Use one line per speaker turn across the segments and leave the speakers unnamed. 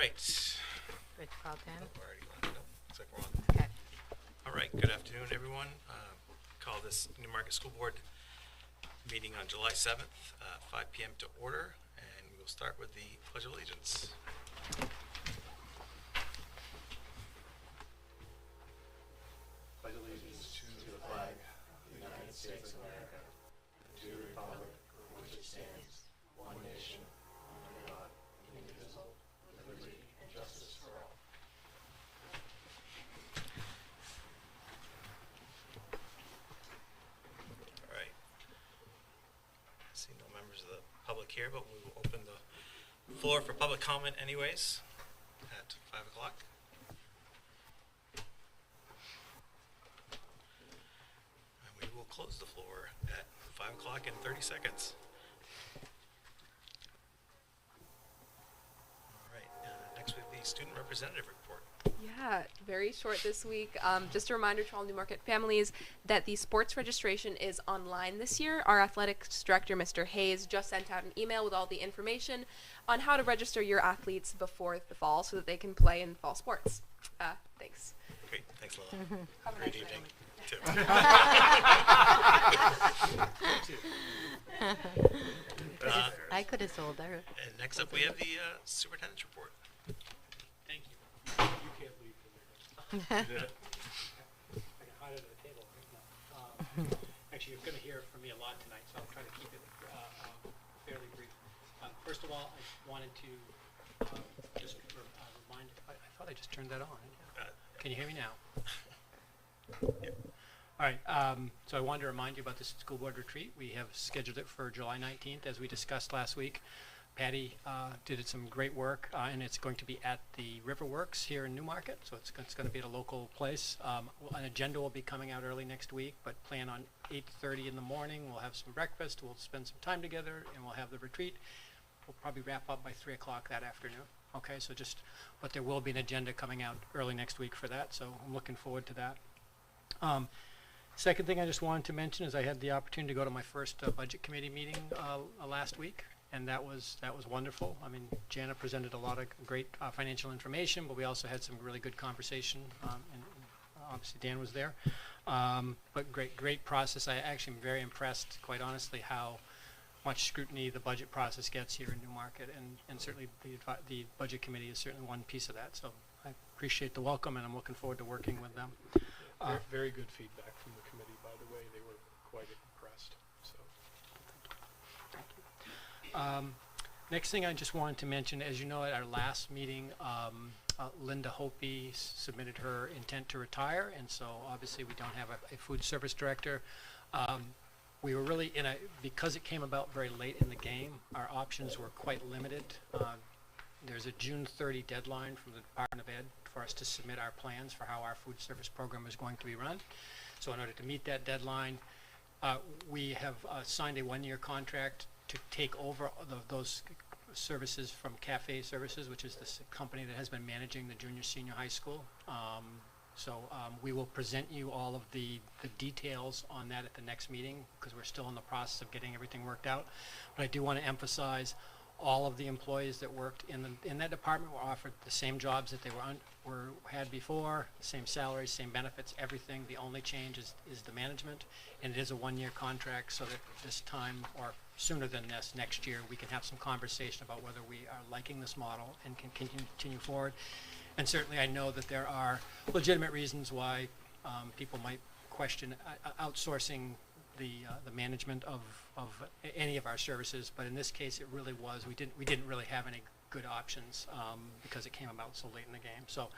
right.
Rich called in.
Oh, already on. No, looks like we're on.
Okay.
All right, good afternoon, everyone. Call this Newmarket School Board meeting on July 7th, 5 p.m. to order, and we'll start with the Pledge of Allegiance.
Pledge allegiance to the flag of the United States of America, and to the republic for which it stands, one nation, under God, indivisible, with liberty and justice for all.
All right. I see no members of the public here, but we will open the floor for public comment anyways at 5 o'clock. And we will close the floor at 5 o'clock in 30 seconds. All right, next we have the student representative report.
Yeah, very short this week. Just a reminder to all Newmarket families that the sports registration is online this year. Our athletics director, Mr. Hayes, just sent out an email with all the information on how to register your athletes before the fall so that they can play in fall sports. Thanks.
Great, thanks, Lola.
Have a
Great
nice
evening. Too.
I could have sold her.
And next up, we have the superintendent's report.
Thank you. You can't leave from there. I can hide under the table. Actually, you're going to hear from me a lot tonight, so I'll try to keep it fairly brief. First of all, I wanted to just remind. I thought I just turned that on. Can you hear me now?
Yep.
All right. So I wanted to remind you about this school board retreat. We have scheduled it for July 19th, as we discussed last week. Patty did some great work, and it's going to be at the Riverworks here in Newmarket, so it's going to be at a local place. An agenda will be coming out early next week, but plan on 8:30 in the morning. We'll have some breakfast, we'll spend some time together, and we'll have the retreat. We'll probably wrap up by 3 o'clock that afternoon. Okay, so but there will be an agenda coming out early next week for that, so I'm looking forward to that. Second thing I just wanted to mention is I had the opportunity to go to my first budget committee meeting last week. And that was wonderful. I mean, Jana presented a lot of great financial information, but we also had some really good conversation, and obviously Dan was there. But great process. I actually am very impressed, quite honestly, how much scrutiny the budget process gets here in Newmarket, and certainly the budget committee is certainly one piece of that. So I appreciate the welcome, and I'm looking forward to working with them.
Very good feedback from the committee, by the way. They were quite impressed. So.
Next thing I just wanted to mention, as you know, at our last meeting, Linda Hopi submitted her intent to retire, and so obviously we don't have a food service director. We were really because it came about very late in the game, our options were quite limited. There's a June 30 deadline from the Department of Ed for us to submit our plans for how our food service program is going to be run. So in order to meet that deadline, we have signed a one-year contract to take over those services from Cafe Services, which is this company that has been managing the junior-senior high school. We will present you all of the details on that at the next meeting, because we're still in the process of getting everything worked out. But I do want to emphasize all of the employees that worked in that department were offered the same jobs that they had before, same salaries, same benefits, everything. The only change is the management, and it is a one-year contract, so that this time, or sooner than this, next year, we can have some conversation about whether we are liking this model and can continue forward. And certainly I know that there are legitimate reasons why people might question outsourcing the management of any of our services, but in this case it really was. We didn't really have any good options because it came about so late in the game. So,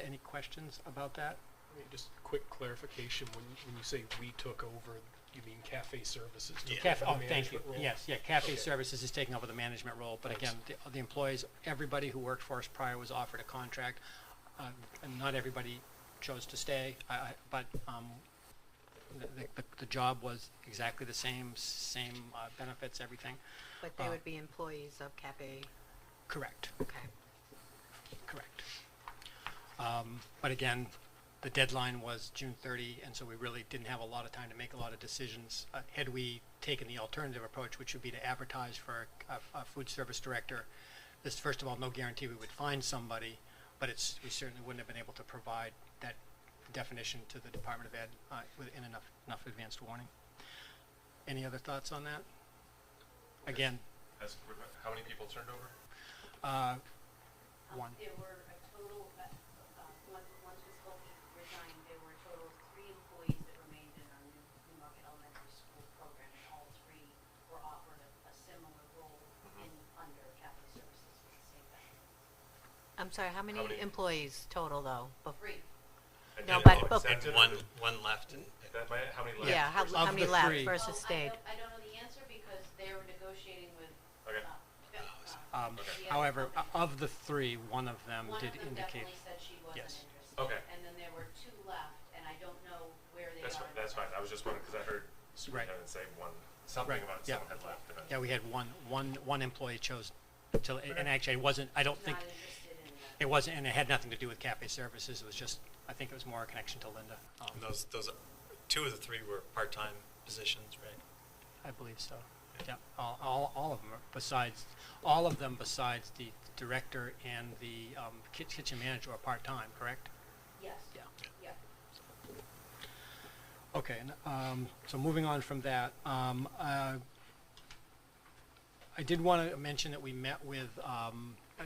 any questions about that?
I mean, just quick clarification. When you say we took over, you mean Cafe Services?
Thank you.
Role?
Yes, yeah. Cafe
Okay.
Services is taking over the management role, but
Thanks.
again, the employees, everybody who worked for us prior was offered a contract, and not everybody chose to stay. But the job was exactly the same benefits, everything.
But they would be employees of Cafe.
Correct.
Okay.
Correct. But again, the deadline was June 30, and so we really didn't have a lot of time to make a lot of decisions. Had we taken the alternative approach, which would be to advertise for a food service director there's first of all no guarantee we would find somebody, but we certainly wouldn't have been able to provide that definition to the Department of Ed within enough advanced warning. Any other thoughts on that? Again,
How many people turned over?
one.
There were a total, once Ms. Volpe resigned, there were a total of 3 employees that remained in our Newmarket Elementary School program, and all 3 were offered a similar role under capital services with the same benefits.
I'm sorry, how many
many?
employees total though?
3.
And
No,
did
but-
all
but-
accepted,
And
or
one left. And
how many left?
Yeah, how
Of
many
the
left
3.
versus stayed?
I don't know the answer because they were negotiating with,
Okay.
However, of the 3, one of them
one
did
of them
indicate.
definitely said she wasn't
Yes.
interested.
Okay.
And then there were 2 left, and I don't know where they are.
That's fine. I was just wondering because I heard superintendent say something
Right,
about
yeah.
someone had left. Eventually.
Yeah, we had one employee chose to, and actually it wasn't, I don't think,
Not interested in that.
it wasn't, and it had nothing to do with Cafe Services. It was just, I think it was more a connection to Linda.
And those 2 of the 3 were part-time positions, right?
I believe so. Yeah, all of them, all of them besides the director and the kitchen manager are part-time, correct?
Yes.
Yeah.
Yeah.
Okay, so moving on from that, I did want to mention that we met with,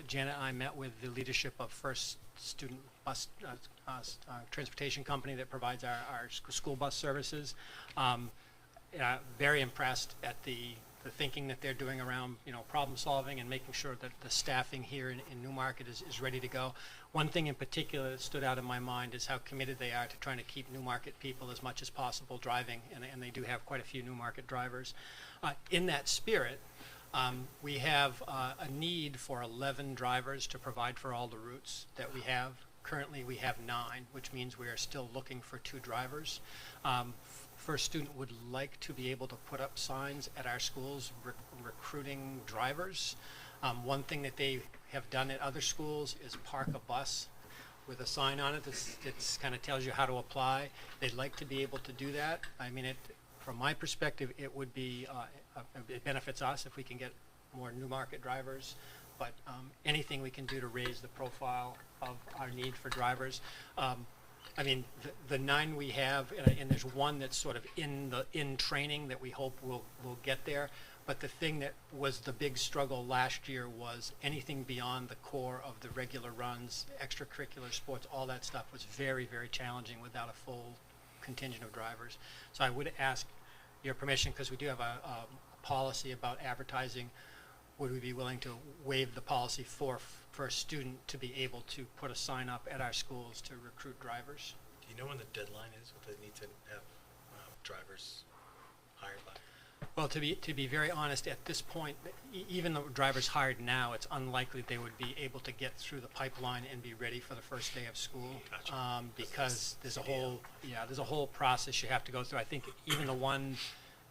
Janet and I met with the leadership of First Student Bus Transportation Company that provides our school bus services. Very impressed at the thinking that they're doing around, problem solving and making sure that the staffing here in Newmarket is ready to go. One thing in particular that stood out in my mind is how committed they are to trying to keep Newmarket people as much as possible driving, and they do have quite a few Newmarket drivers. In that spirit, we have a need for 11 drivers to provide for all the routes that we have. Currently, we have 9, which means we are still looking for 2 drivers. First Student would like to be able to put up signs at our schools recruiting drivers. One thing that they have done at other schools is park a bus with a sign on it that kind of tells you how to apply. They'd like to be able to do that. I mean, from my perspective, it would be, it benefits us if we can get more Newmarket drivers, but anything we can do to raise the profile of our need for drivers. I mean, the 9 we have, and there's one that's sort of in training that we hope will get there. But the thing that was the big struggle last year was anything beyond the core of the regular runs, extracurricular sports, all that stuff was very, very challenging without a full contingent of drivers. So I would ask your permission, because we do have a policy about advertising. Would we be willing to waive the policy for a student to be able to put a sign up at our schools to recruit drivers?
Do you know when the deadline is? What they need to have drivers hired by?
Well, to be very honest, at this point, even the drivers hired now, it's unlikely they would be able to get through the pipeline and be ready for the first day of school.
Gotcha.
Because there's a whole process you have to go through. I think even the one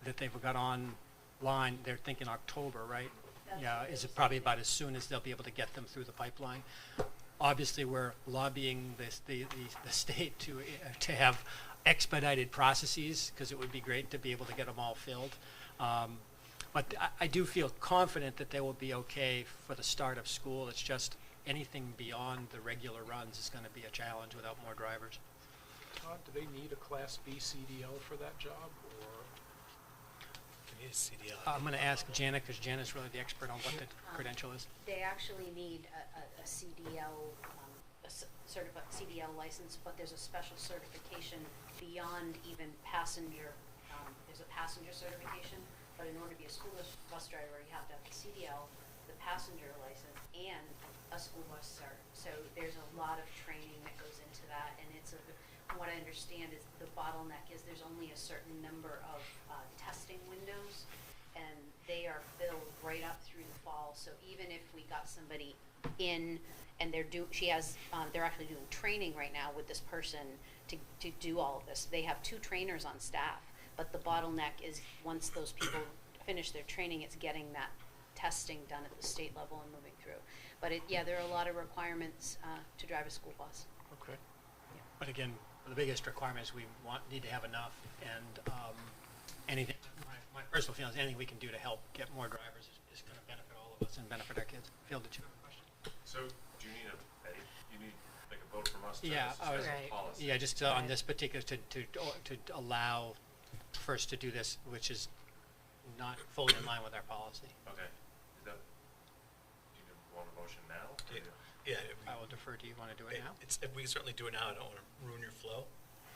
that they've got online, they're thinking October, right? Yeah, is it probably about as soon as they'll be able to get them through the pipeline? Obviously, we're lobbying the state to have expedited processes, because it would be great to be able to get them all filled. But I do feel confident that they will be okay for the start of school. It's just anything beyond the regular runs is going to be a challenge without more drivers.
Todd, do they need a Class B CDL for that job, or?
They need a CDL.
I'm going to ask Janet, because Janet's really the expert on what the credential is.
They actually need a CDL, certified CDL license, but there's a special certification beyond even passenger. There's a passenger certification, but in order to be a school bus driver, you have to have the CDL, the passenger license, and a school bus cert. So there's a lot of training that goes into that, and from what I understand is the bottleneck is there's only a certain number of testing windows, and they are filled right up through the fall. So even if we got somebody in and they're actually doing training right now with this person to do all of this. They have 2 trainers on staff, but the bottleneck is once those people finish their training, it's getting that testing done at the state level and moving through. But there are a lot of requirements to drive a school bus.
Okay.
But again, the biggest requirement is we need to have enough, and anything. My personal feeling is anything we can do to help get more drivers is going to benefit all of of us and benefit our kids. Phil, did you have a question?
So, do you need you need like a vote from us to
Yeah, I was,
suspend
Right.
the policy?
yeah, just on this particular, to allow first to do this, which is not fully in line with our policy.
Okay. Is that, do you want a motion now?
Yeah. Yeah,
I will defer to you. Want to do it now?
if we can certainly do it now, I don't want to ruin your flow.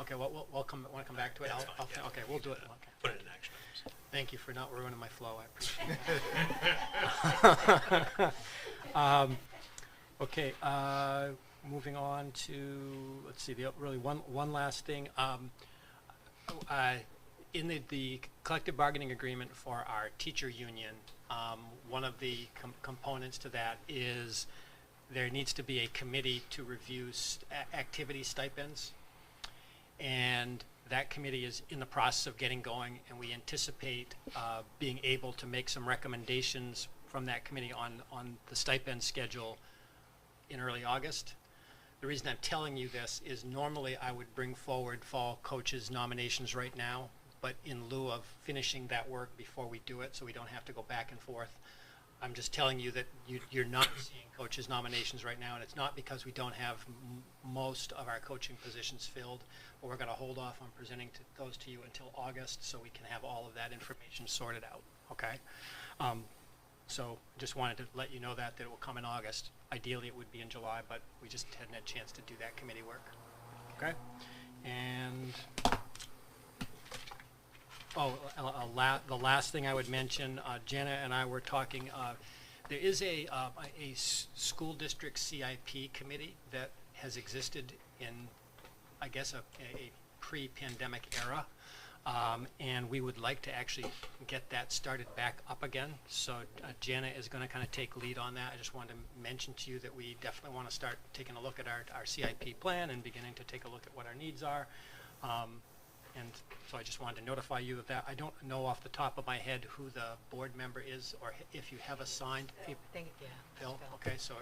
Okay, well, we'll come, want to come back to it?
That's
I'll-
fine,
I'll-
yeah.
Okay, we'll do it. Okay.
Put it in action items.
Thank you for not ruining my flow. I appreciate that. Okay, moving on to, let's see, really one last thing. In the collective bargaining agreement for our teacher union, one of the components to that is there needs to be a committee to review activity stipends. And that committee is in the process of getting going, and we anticipate being able to make some recommendations from that committee on the stipend schedule in early August. The reason I'm telling you this is normally I would bring forward fall coaches nominations right now, but in lieu of finishing that work before we do it, so we don't have to go back and forth, I'm just telling you that you're not seeing coaches nominations right now, and it's not because we don't have most of our coaching positions filled, but we're going to hold off on presenting those to you until August so we can have all of that information sorted out, okay? So just wanted to let you know that it will come in August. Ideally, it would be in July, but we just hadn't had a chance to do that committee work, okay? And the last thing I would mention, Jenna and I were talking, there is a school district CIP committee that has existed in, I guess, a pre-pandemic era, and we would like to actually get that started back up again. So Jenna is going to kind of take lead on that. I just wanted to mention to you that we definitely want to start taking a look at our CIP plan and beginning to take a look at what our needs are. And so I just wanted to notify you of that. I don't know off the top of my head who the board member is, or if you have assigned people.
I think, yeah.
Phil? Okay, so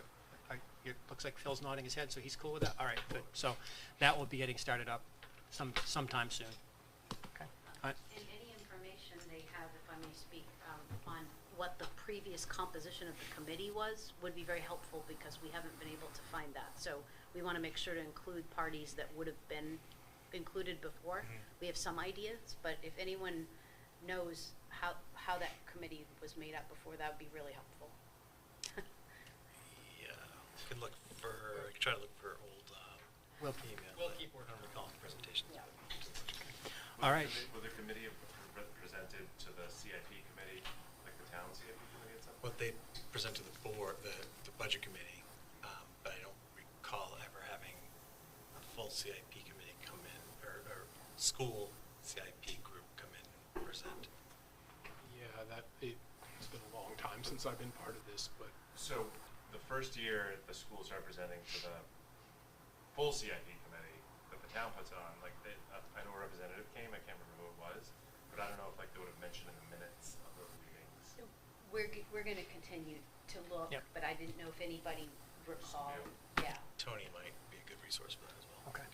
it looks like Phil's nodding his head, so he's cool with that? All right, good. So that will be getting started up sometime soon. Okay. All right.
And any information they have, if I may speak, on what the previous composition of the committee was, would be very helpful because we haven't been able to find that. So we want to make sure to include parties that would have been included before. We have some ideas, but if anyone knows how that committee was made up before, that would be really helpful.
Yeah, could look for, try to look for old
We'll
emails.
keep working
on recalling presentations.
Yeah.
All right.
Will the committee have presented to the CIP committee, like the town CIP committee at some point?
What they present to the board, the budget committee, but I don't recall ever having a full CIP committee come in, or school CIP group come in and present.
Yeah, it's been a long time since I've been part of this, but
So the first year the school's representing to the full CIP committee that the town puts on, like I know a representative came, I can't remember who it was, but I don't know if like they would have mentioned in the minutes of those meetings.
We're going to continue to look,
Yep.
but I didn't know if anybody recalled. Yeah.
Tony might be a good resource for that as well.
Okay.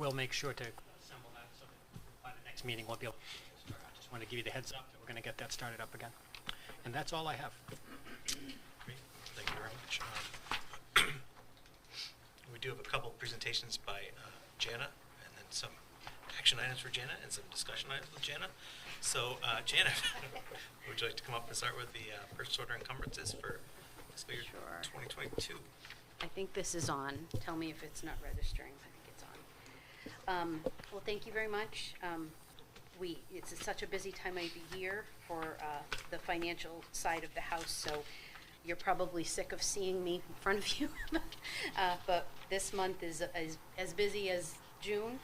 We'll make sure to assemble that so that by the next meeting we'll be able to start. I just want to give you the heads up that we're going to get that started up again. And that's all I have.
Great. Thank you very much. We do have a couple of presentations by Jana, and then some action items for Jana and some discussion items with Jana. So, Jana, would you like to come up and start with the purchase order encumbrances for fiscal year
Sure.
2022?
I think this is on. Tell me if it's not registering. I think it's on. Well, thank you very much. It's such a busy time of the year for the financial side of the house, so you're probably sick of seeing me in front of you. But this month is as busy as June,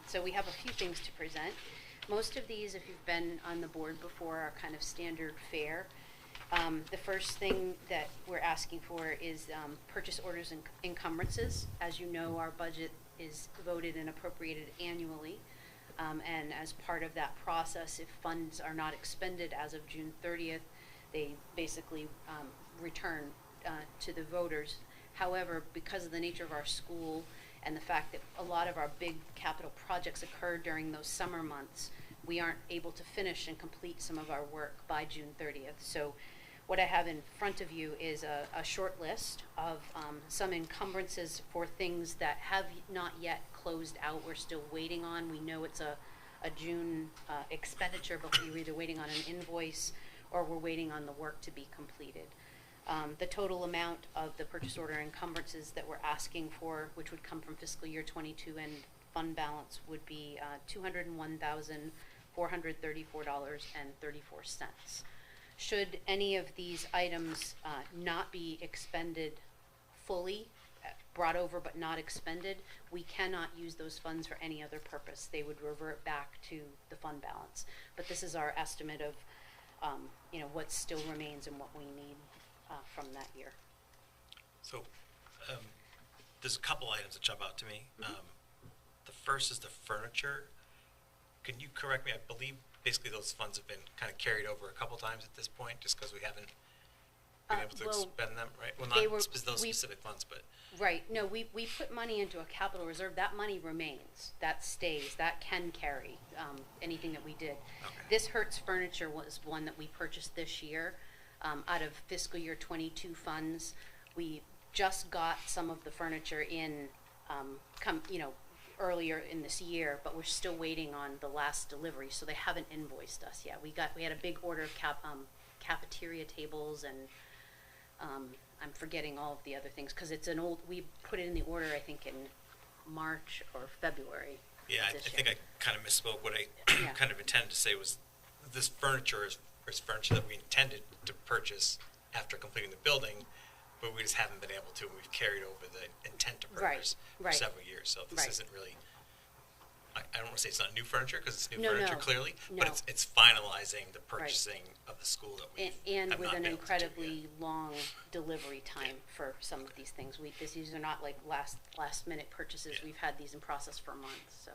so we have a few things to present. Most of these, if you've been on the board before, are kind of standard fare. The first thing that we're asking for is purchase orders and encumbrances. As you know, our budget is voted and appropriated annually. And as part of that process, if funds are not expended as of June 30th, they basically return to the voters. However, because of the nature of our school and the fact that a lot of our big capital projects occur during those summer months, we aren't able to finish and complete some of our work by June 30th. So what I have in front of you is a short list of some encumbrances for things that have not yet closed out. We're still waiting on. We know it's a June expenditure, but we're either waiting on an invoice or we're waiting on the work to be completed. The total amount of the purchase order encumbrances that we're asking for, which would come from fiscal year 22 and fund balance, would be $201,434.34. Should any of these items not be expended fully, brought over but not expended, we cannot use those funds for any other purpose. They would revert back to the fund balance. But this is our estimate of what still remains and what we need from that year.
So there's a couple items that jump out to me. The first is the furniture. Can you correct me? I believe basically those funds have been kind of carried over a couple times at this point, just because we haven't been able to expend them, right? Well, not those specific funds, but.
Right. No, we put money into a capital reserve. That money remains. That stays. That can carry anything that we did.
Okay.
This Hertz furniture was one that we purchased this year out of fiscal year 22 funds. We just got some of the furniture in, earlier in this year, but we're still waiting on the last delivery, so they haven't invoiced us yet. We had a big order of cafeteria tables and I'm forgetting all of the other things because it's we put it in the order I think in March or February.
Yeah, I think I kind of misspoke. What I kind of intended to say was this furniture is furniture that we intended to purchase after completing the building, but we just haven't been able to. We've carried over the intent to purchase for several years. So this isn't really, I don't want to say it's not new furniture because it's new furniture clearly, but it's finalizing the purchasing of the school that we
and
have
with
not
an
been able to do
incredibly
yet.
long delivery time for some of these things. These are not like last minute purchases. We've had these in process for months. So.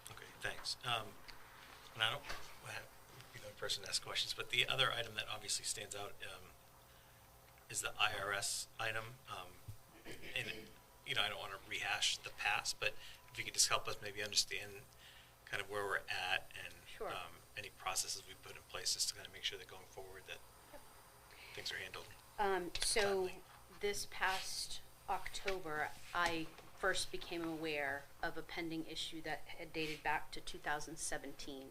Okay, thanks. And I don't be the person to ask questions, but the other item that obviously stands out is the IRS item. And I don't want to rehash the past, but if you could just help us maybe understand kind of where we're at and any processes we put in place just to kind of make sure that going forward that things are handled.
So
timely.
this past October, I first became aware of a pending issue that had dated back to 2017.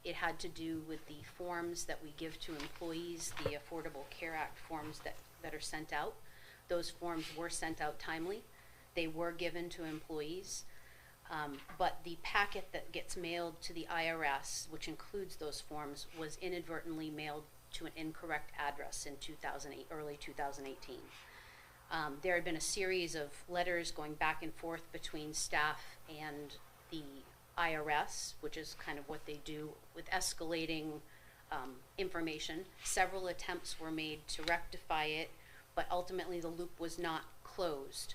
It had to do with the forms that we give to employees, the Affordable Care Act forms that are sent out. Those forms were sent out timely. They were given to employees. But the packet that gets mailed to the IRS, which includes those forms, was inadvertently mailed to an incorrect address in early 2018. There had been a series of letters going back and forth between staff and the IRS, which is kind of what they do with escalating information. Several attempts were made to rectify it, but ultimately the loop was not closed.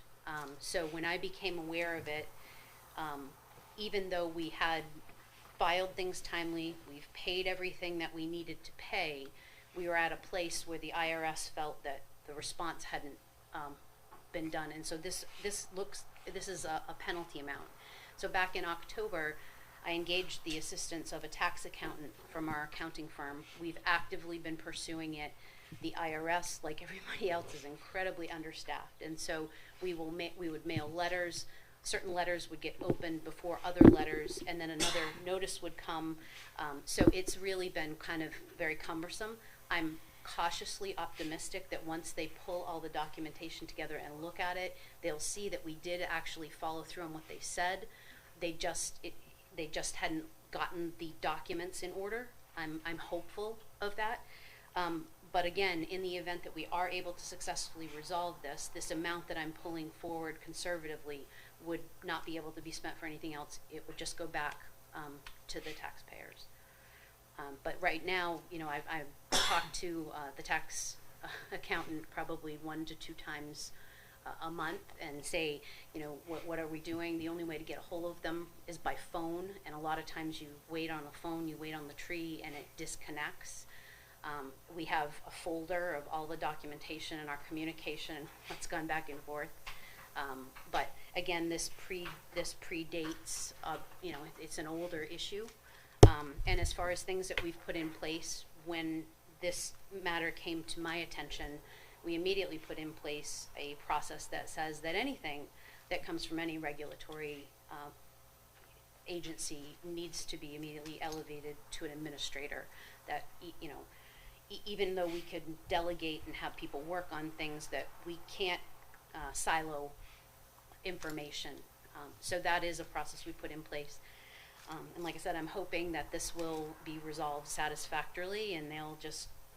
So when I became aware of it, even though we had filed things timely, we've paid everything that we needed to pay, we were at a place where the IRS felt that the response hadn't been done. And so this is a penalty amount. So back in October, I engaged the assistance of a tax accountant from our accounting firm. We've actively been pursuing it. The IRS, like everybody else, is incredibly understaffed. And so we would mail letters. Certain letters would get opened before other letters, and then another notice would come. So it's really been kind of very cumbersome. I'm cautiously optimistic that once they pull all the documentation together and look at it, they'll see that we did actually follow through on what they said. They just hadn't gotten the documents in order. I'm hopeful of that. But again, in the event that we are able to successfully resolve this amount that I'm pulling forward conservatively would not be able to be spent for anything else. It would just go back to the taxpayers. But right now, I've talked to the tax accountant probably 1 to 2 times a month and say, what are we doing? The only way to get a hold of them is by phone, and a lot of times you wait on the phone, you wait on the tree, and it disconnects. We have a folder of all the documentation and our communication, what's gone back and forth. But again, this predates, it's an older issue. And as far as things that we've put in place, when this matter came to my attention, we immediately put in place a process that says that anything that comes from any regulatory agency needs to be immediately elevated to an administrator. That, you know, even though we could delegate and have people work on things, that we can't silo information. So that is a process we put in place. And like I said, I'm hoping that this will be resolved satisfactorily, and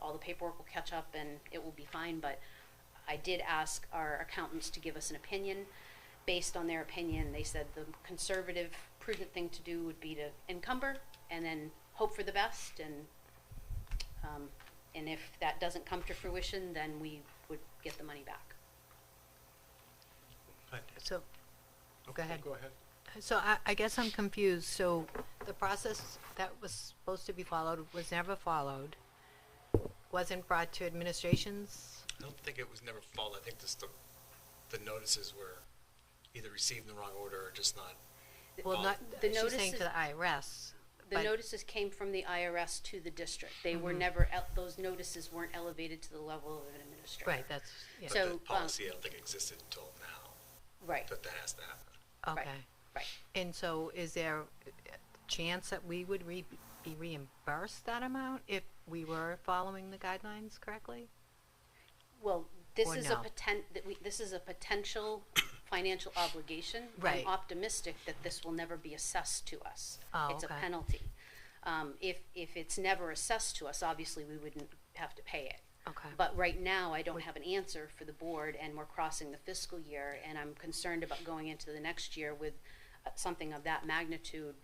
all the paperwork will catch up and it will be fine. But I did ask our accountants to give us an opinion. Based on their opinion, they said the conservative, prudent thing to do would be to encumber and then hope for the best. And if that doesn't come to fruition, then we would get the money back.
Good.
So, go ahead.
Go ahead.
So I guess I'm confused. So the process that was supposed to be followed was never followed, wasn't brought to administrations?
I don't think it was never followed. I think just the notices were either received in the wrong order or just not.
Well, not,
The
she's saying
notices-
to the IRS.
The
but-
notices came from the IRS to the district. They were never, those notices weren't elevated to the level of an administrator.
Right, that's, yeah.
But
So,
the policy, I don't think existed until now,
Right,
that has to happen.
Okay.
right.
And so is there a chance that we would be reimbursed that amount if we were following the guidelines correctly?
Well, this
Or
is
no?
this is a potential financial obligation.
Right.
I'm optimistic that this will never be assessed to us.
Oh,
It's
okay.
a penalty. If it's never assessed to us, obviously we wouldn't have to pay it.
Okay.
But right now, I don't have an answer for the board, and we're crossing the fiscal year, and I'm concerned about going into the next year with something of that magnitude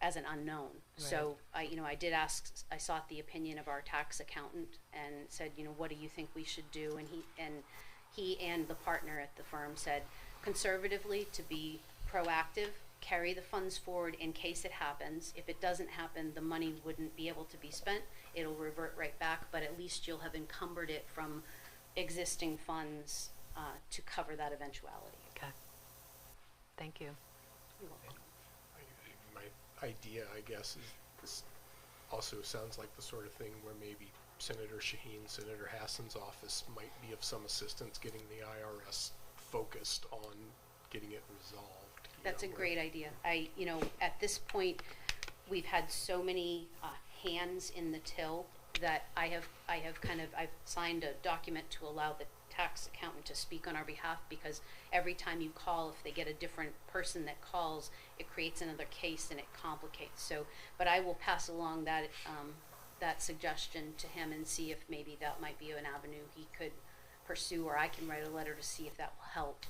as an unknown. So I did ask, I sought the opinion of our tax accountant and said, what do you think we should do? And he and the partner at the firm said, conservatively, to be proactive, carry the funds forward in case it happens. If it doesn't happen, the money wouldn't be able to be spent. It'll revert right back, but at least you'll have encumbered it from existing funds to cover that eventuality.
Okay. Thank you.
You're welcome.
My idea, I guess, is this also sounds like the sort of thing where maybe Senator Shaheen, Senator Hassan's office might be of some assistance getting the IRS focused on getting it resolved.
That's a
where-
great idea. At this point, we've had so many hands in the till that I've signed a document to allow the tax accountant to speak on our behalf, because every time you call, if they get a different person that calls, it creates another case and it complicates. So, but I will pass along that suggestion to him and see if maybe that might be an avenue he could pursue, or I can write a letter to see if that will help.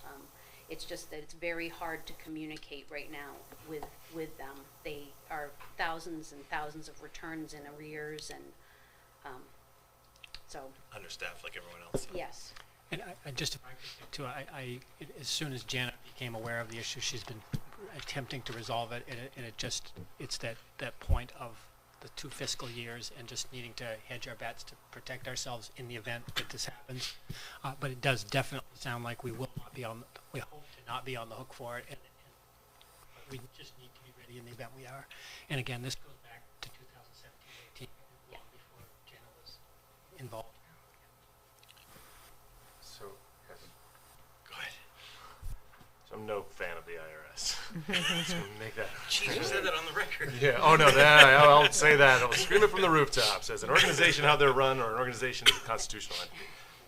It's just that it's very hard to communicate right now with them. They are thousands and thousands of returns in arrears, and so
Understaffed like everyone else.
yes.
And I just, if I could, too, as soon as Janet became aware of the issue, she's been attempting to resolve it, and it's that point of the 2 fiscal years and just needing to hedge our bets to protect ourselves in the event that this happens. But it does definitely sound like we hope to not be on the hook for it, and we just need to be ready in the event we are. And again, this goes back to 2017-18, long before Janet was involved.
So, yes.
Go ahead.
So I'm no fan of the IRS. So make that.
Jeez, you said that on the record.
Yeah. Oh no, I'll say that. I'll scream it from the rooftops as an organization how they're run, or an organization is a constitutional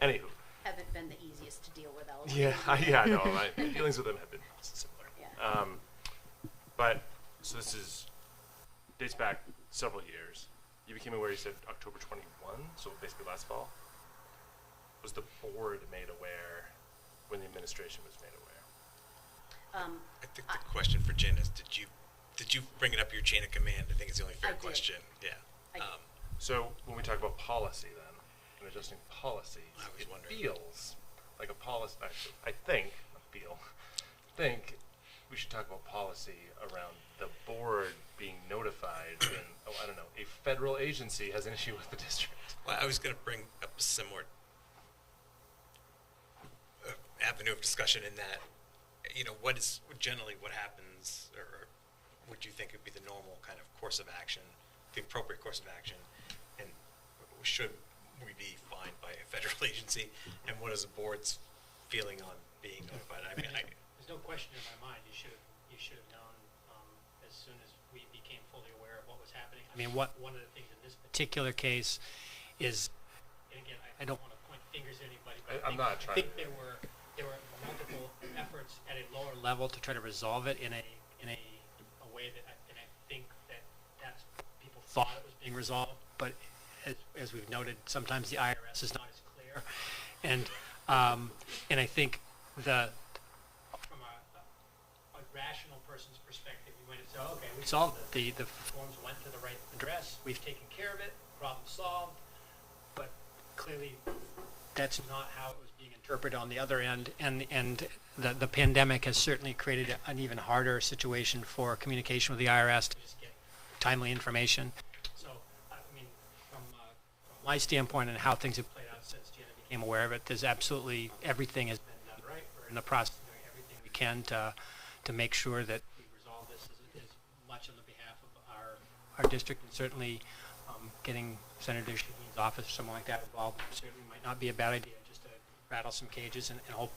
entity. Anywho.
Haven't been the easiest to deal with.
My dealings with them have been similar.
Yeah.
But so this dates back several years. You became aware, you said October 21, so basically last fall. Was the board made aware when the administration was made aware?
I think the question for Jen is, did you bring it up your chain of command? I think it's the only fair
I did.
question. Yeah.
I did.
So when we talk about policy then, and adjusting policy,
I was
it
wondering.
feels like a policy, I think we should talk about policy around the board being notified when, a federal agency has an issue with the district.
Well, I was going to bring up a similar avenue of discussion in that, what is generally what happens, or would you think would be the normal kind of course of action, the appropriate course of action, and should we be fined by a federal agency? And what is the board's feeling on being notified? I mean,
There's no question in my mind, you should have known as soon as we became fully aware of what was happening. I mean, one of the things in this particular case is, and again, I don't want to point fingers at anybody, but I think there were multiple efforts at a lower level to try to resolve it in a way that I think that's people thought it was being resolved, but as we've noted, sometimes the IRS is not as clear, and I think from a rational person's perspective, you might have said, okay, we solved it. The forms went to the right address. We've taken care of it. Problem solved. But clearly, that's not how it was being interpreted on the other end. And the pandemic has certainly created an even harder situation for communication with the IRS to just get timely information. So, I mean, from my standpoint and how things have played out since Jenna became aware of it, there's absolutely everything has been done right. We're in the process of doing everything we can to make sure that we resolve this as much on the behalf of our district, and certainly getting Senator Shaheen's office or someone like that involved certainly might not be a bad idea, just to rattle some cages and hope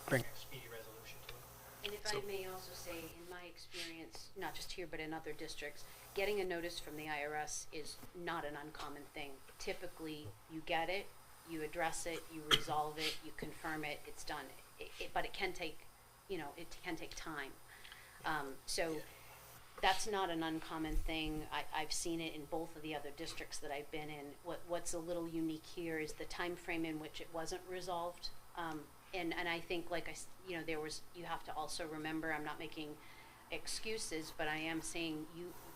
bring a speedy resolution to it.
And if I may also say, in my experience, not just here but in other districts, getting a notice from the IRS is not an uncommon thing. Typically, you get it, you address it, you resolve it, you confirm it, it's done. But it can take, it can take time. So that's not an uncommon thing. I've seen it in both of the other districts that I've been in. What's a little unique here is the time frame in which it wasn't resolved. And I think, you have to also remember, I'm not making excuses, but I am saying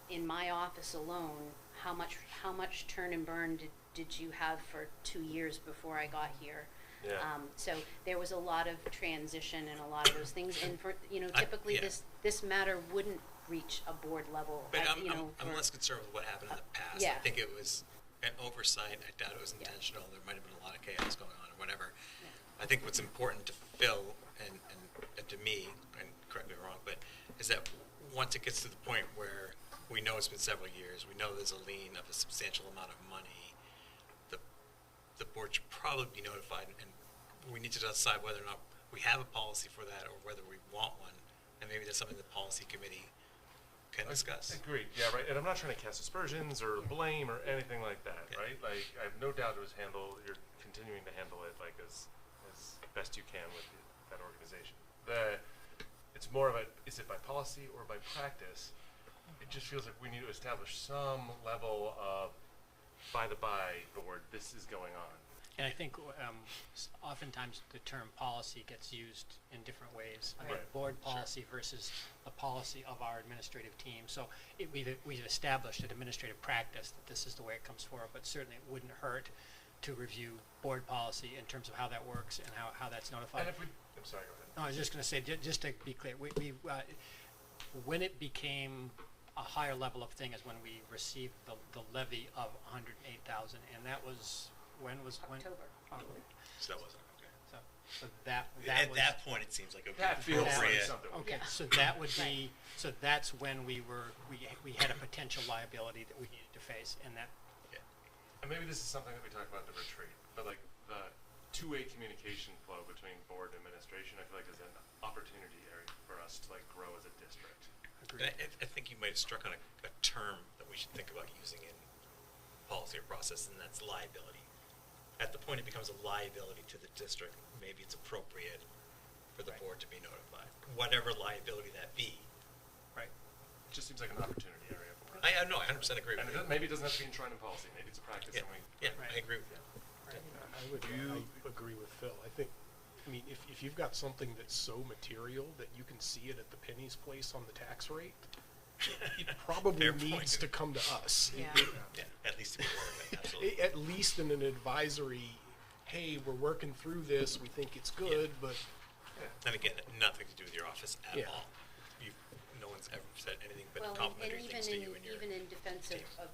in my office alone, how much turn and burn did you have for 2 years before I got here?
Yeah.
So there was a lot of transition and a lot of those things, and for typically this matter wouldn't reach a board level.
But I'm less concerned with what happened in the past.
Yeah.
I think it was an oversight. I doubt it was intentional. There might have been a lot of chaos going on or whatever. Yeah. I think what's important to Phil and to me, and correct me if I'm wrong, but is that once it gets to the point where we know it's been several years, we know there's a lien of a substantial amount of money, the board should probably be notified, and we need to decide whether or not we have a policy for that or whether we want one, and maybe that's something the policy committee can discuss.
Agreed. Yeah, right. And I'm not trying to cast aspersions or blame or anything like that, right? Like, I have no doubt it was you're continuing to handle it like as best you can with that organization. It's more of is it by policy or by practice? It just feels like we need to establish some level of by the board, this is going on.
And I think oftentimes the term policy gets used in different ways. I mean, board policy versus the policy of our administrative team. So we've established an administrative practice that this is the way it comes forward, but certainly it wouldn't hurt to review board policy in terms of how that works and how that's notified.
And I'm sorry, go ahead.
No, I was just going to say, just to be clear, when it became a higher level of thing is when we received the levy of $108,000, and that was
October.
So that wasn't okay.
So that
At
was,
that point, it seems like okay.
That feels like
appropriate.
something.
okay.
Yeah.
So that would
Right.
be that's when we had a potential liability that we needed to face, and that
And maybe this is something that we talk about at the retreat, but like the two-way communication flow between board and administration, I feel like is an opportunity area for us to grow as a district.
And I think you might have struck on a term that we should think about using in policy or process, and that's liability. At the point it becomes a liability to the district, maybe it's appropriate for the board to be notified, whatever liability that be.
right.
It just seems like an opportunity area for us.
I 100% agree
And
with you.
maybe it doesn't have to be enshrined in policy. Maybe it's a practice.
Yeah,
And
I agree with you.
I agree with Phil. I mean, if you've got something that's so material that you can see it at the penny's place on the tax rate, it probably
Fair
needs
point.
to come to us.
Yeah.
Yeah, at least to be aware of it, absolutely.
At least in an advisory, hey, we're working through this, we think it's good, but
And again, nothing to do with your office at
Yeah.
all. No one's ever said anything but
Well, and
complimentary
even
things to you and your
even in defense
team.
of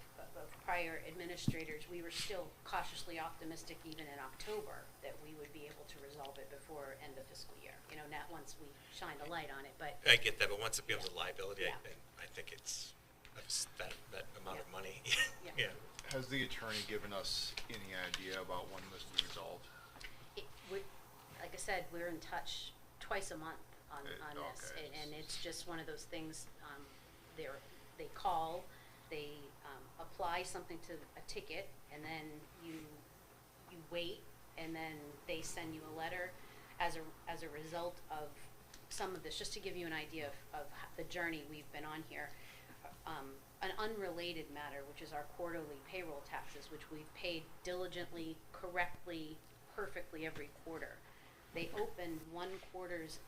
prior administrators, we were still cautiously optimistic even in October that we would be able to resolve it before end of fiscal year. Not once we shined a light on it, but
I get that, but once it becomes a liability,
Yeah.
I think it's that amount of money.
Yeah.
Yeah.
Has the attorney given us any idea about when this will be resolved?
Like I said, we're in touch twice a month on this,
Okay.
and it's just one of those things. They call, they apply something to a ticket, and then you wait, and then they send you a letter as a result of some of this. Just to give you an idea of the journey we've been on here. An unrelated matter, which is our quarterly payroll taxes, which we've paid diligently, correctly, perfectly every quarter. They opened one quarter's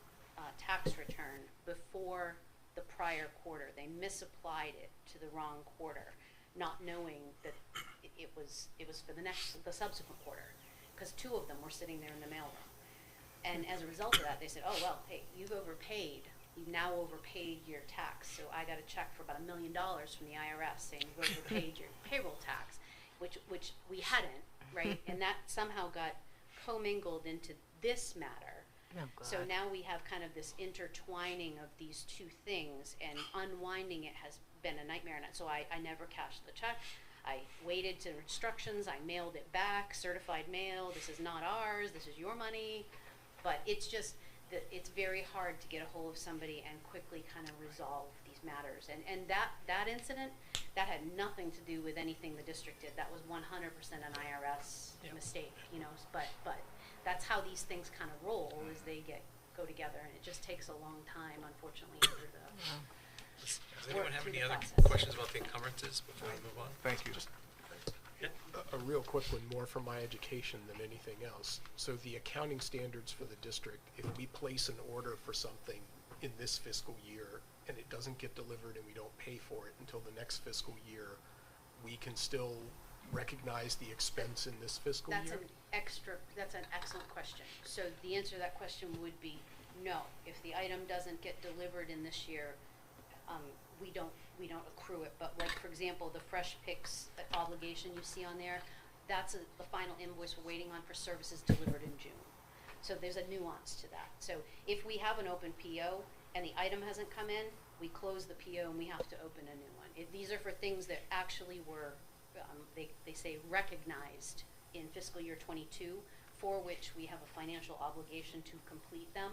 tax return before the prior quarter. They misapplied it to the wrong quarter, not knowing that it was for the subsequent quarter, because two of them were sitting there in the mailroom. And as a result of that, they said, oh, well, hey, you've now overpaid your tax. So I got a check for about $1 million from the IRS saying you've overpaid your payroll tax, which we hadn't, right? And that somehow got commingled into this matter.
Oh,
So
God.
now we have kind of this intertwining of these two things, and unwinding it has been a nightmare. And so I never cashed the check. I waited to instructions. I mailed it back, certified mail. This is not ours. This is your money. But it's just that it's very hard to get a hold of somebody and quickly kind of resolve these matters. And that incident, that had nothing to do with anything the district did. That was 100% an IRS
Yep.
mistake, you know. But that's how these things kind of roll, is they go together, and it just takes a long time, unfortunately, for the
Does anyone have
through
any
the
other
process.
questions about the encumbrances before we move on?
Thank you.
Yeah.
A real quick one, more from my education than anything else. So the accounting standards for the district, if we place an order for something in this fiscal year and it doesn't get delivered and we don't pay for it until the next fiscal year, we can still recognize the expense in this fiscal year?
That's an excellent question. So the answer to that question would be no. If the item doesn't get delivered in this year, we don't accrue it. But like, for example, the fresh picks obligation you see on there, that's the final invoice we're waiting on for services delivered in June. So there's a nuance to that. So if we have an open PO and the item hasn't come in, we close the PO and we have to open a new one. These are for things that actually were, they say, recognized in fiscal year 22, for which we have a financial obligation to complete them,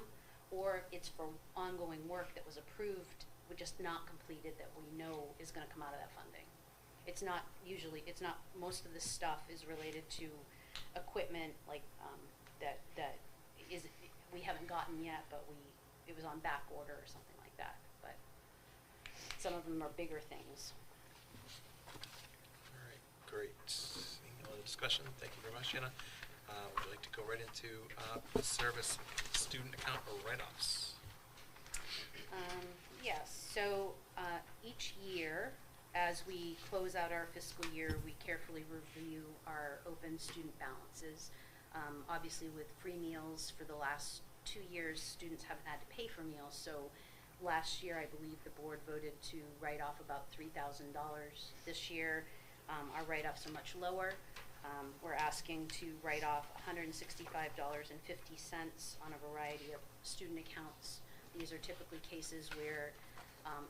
or it's for ongoing work that was approved but just not completed that we know is going to come out of that funding. It's not most of this stuff is related to equipment like that we haven't gotten yet, but it was on back order or something like that. But some of them are bigger things.
All right, great. Any other discussion? Thank you very much, Jenna. Would you like to go right into service student account or write-offs?
Yes, so each year, as we close out our fiscal year, we carefully review our open student balances. Obviously, with free meals for the last 2 years, students haven't had to pay for meals. So last year, I believe the board voted to write off about $3,000. This year, our write-offs are much lower. We're asking to write off $165.50 on a variety of student accounts. These are typically cases where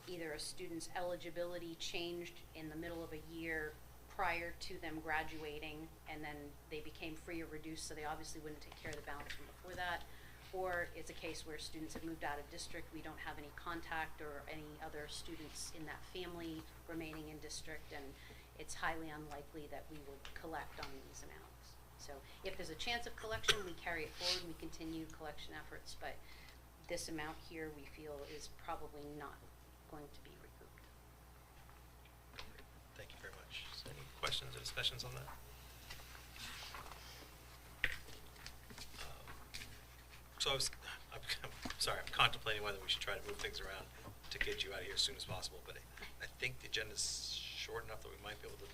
either a student's eligibility changed in the middle of a year prior to them graduating, and then they became free or reduced, so they obviously wouldn't take care of the balance from before that. Or it's a case where students have moved out of district, we don't have any contact or any other students in that family remaining in district, and it's highly unlikely that we would collect on these amounts. So if there's a chance of collection, we carry it forward and we continue collection efforts, but this amount here we feel is probably not going to be recouped.
Thank you very much. So any questions or discussions on that? So I'm sorry, I'm contemplating whether we should try to move things around to get you out of here as soon as possible, but I think the agenda's short enough that we might be able to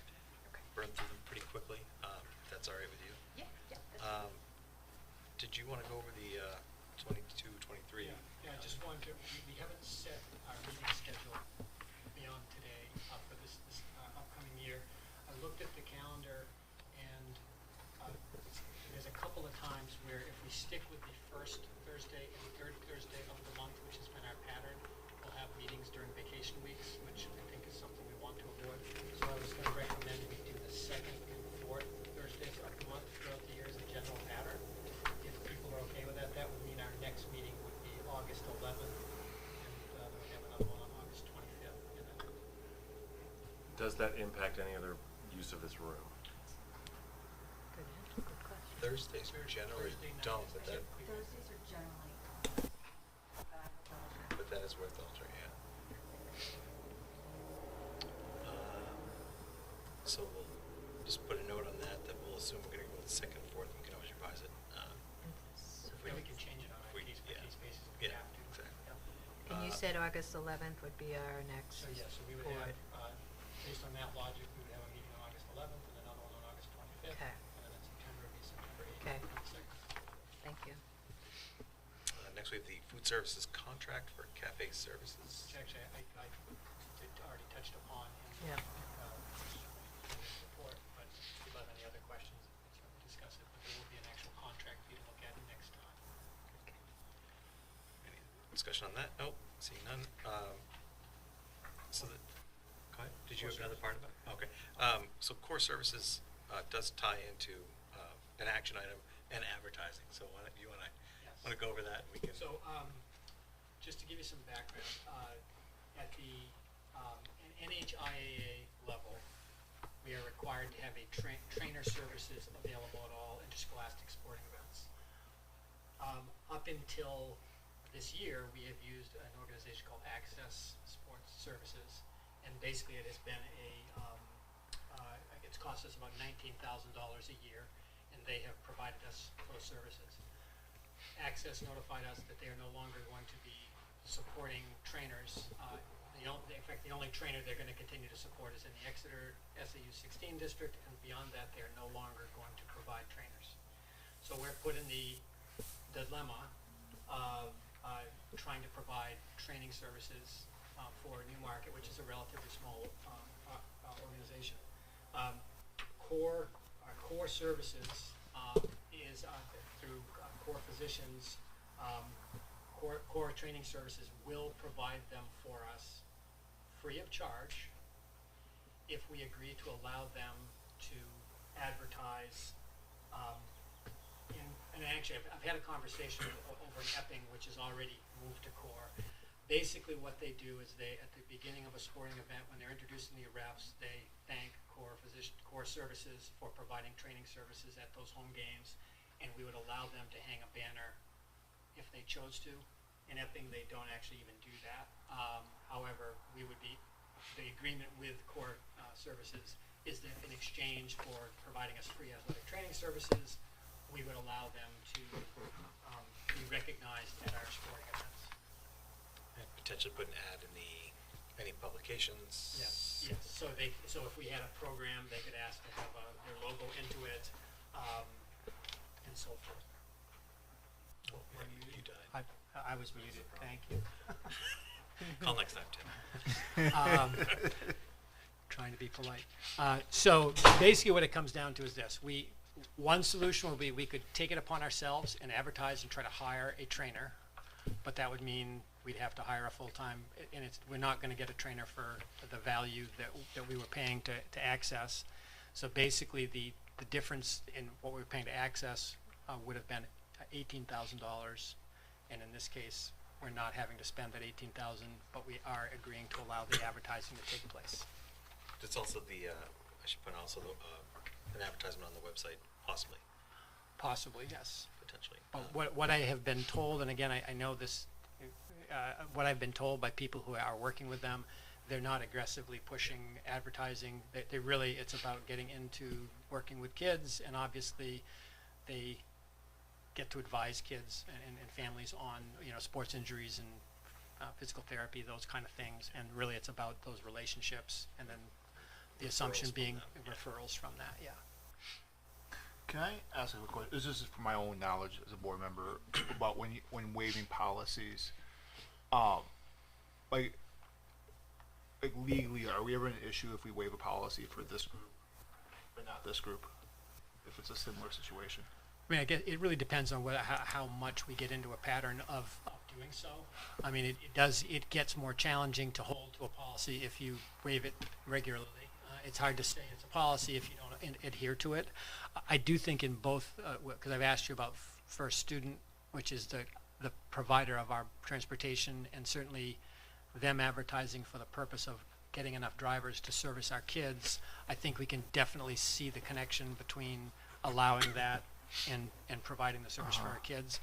burn through them pretty quickly, if that's all right with you.
Yeah, that's
Did you want to go over the 22, 23?
Yeah, I just wanted to, we haven't set our meeting schedule beyond today for this upcoming year. I looked at the calendar, and there's a couple of times where if we stick with the first Thursday and third Thursday of the month, which has been our pattern, we'll have meetings during vacation weeks, which I think is something we want want to avoid. So I was going to recommend we do the second and fourth Thursdays of the month throughout the year as a general pattern. If people are okay with that, that would mean our next meeting would be August 11th, and then we have another one on August 25th.
Does that impact any other use of this room?
Good question.
Thursdays we generally
Thursday night
don't,
is
but that,
typically-
Thursdays are generally,
but that is worth altering, yeah. So we'll just put a note on that, that we'll assume we're gonna go with the second, fourth, and we can always revise it.
Yeah, we can change it on a case-by-case basis if we
Yeah,
have to.
exactly.
Yep.
And you said August 11th would be our next
So, yeah, so we would
board.
have, based on that logic, we would have a meeting on August 11th and another one on August 25th.
Okay.
And then in September, it'd be September 8th.
Okay.
and 2nd.
Thank you.
Next we have the food services contract for cafe services.
Which actually I did already touched upon in
Yeah.
this report, but if you have any other questions, we can discuss it. But there will be an actual contract for you to look at next time.
Any discussion on that? Nope, seeing none. So that, go ahead, did you have another part of it? Okay. So core services does tie into an action item and advertising. So why don't you
Yes.
want to go over that and we can.
So, just to give you some background, at the NHIAA level, we are required to have a trainer services available at all interscholastic sporting events. Up until this year, we have used an organization called Access Sports Services, and basically it has been it's cost us about $19,000 a year, and they have provided us those services. Access notified us that they are no longer going to be supporting trainers. In fact, the only trainer they're going to continue to support is in the Exeter SAU 16 district, and beyond that, they're no longer going to provide trainers. So we're put in the dilemma of trying to provide training services for Newmarket, which is a relatively small organization. Our core services is through core physicians. Core training services will provide them for us free of charge if we agree to allow them to advertise. And actually, I've had a conversation over in Epping, which is already moved to core. Basically, what they do is at the beginning of a sporting event, when they're introducing the refs, they thank core services for providing training services at those home games, and we would allow them to hang a banner if they chose to. In Epping, they don't actually even do that. However, the agreement with core services is that in exchange for providing us free athletic training services, we would allow them to be recognized at our sporting events.
And potentially put an ad in any publications.
Yes. So if we had a program, they could ask to have their logo into it, and so forth.
Oh, you died.
I was muted. Thank you.
Call next time, Tim.
Trying to be polite. So basically, what it comes down to is this: one solution would be we could take it upon ourselves and advertise and try to hire a trainer, but that would mean we'd have to hire a full-time, and we're not going to get a trainer for the value that we were paying to Access. So basically, the difference in what we were paying to Access would have been $18,000, and in this case, we're not having to spend that $18,000, but we are agreeing to allow the advertising to take place.
It's also I should put also an advertisement on the website, possibly,
Possibly, yes.
potentially.
But what I have been told, and again, I know this, what I've been told by people who are working with them, they're not aggressively pushing advertising. They really, it's about getting into working with kids, and obviously they get to advise kids and families on, sports injuries and physical therapy, those kind of things. And really it's about those relationships, and then the assumption
Referrals
being
from them, yeah.
referrals from that, yeah.
Can I ask a quick question? This is for my own knowledge as a board member about when waiving policies. Like legally, are we ever in an issue if we waive a policy for this group, but not this group? If it's a similar situation.
I mean, I guess it really depends on how much we get into a pattern of doing so. I mean, it gets more challenging to hold to a policy if you waive it regularly. It's hard to say it's a policy if you don't adhere to it. I do think in both, because I've asked you about First Student, which is the provider of our transportation, and certainly them advertising for the purpose of getting enough drivers to service our kids. I think we can definitely see the connection between allowing that and providing the service for our kids.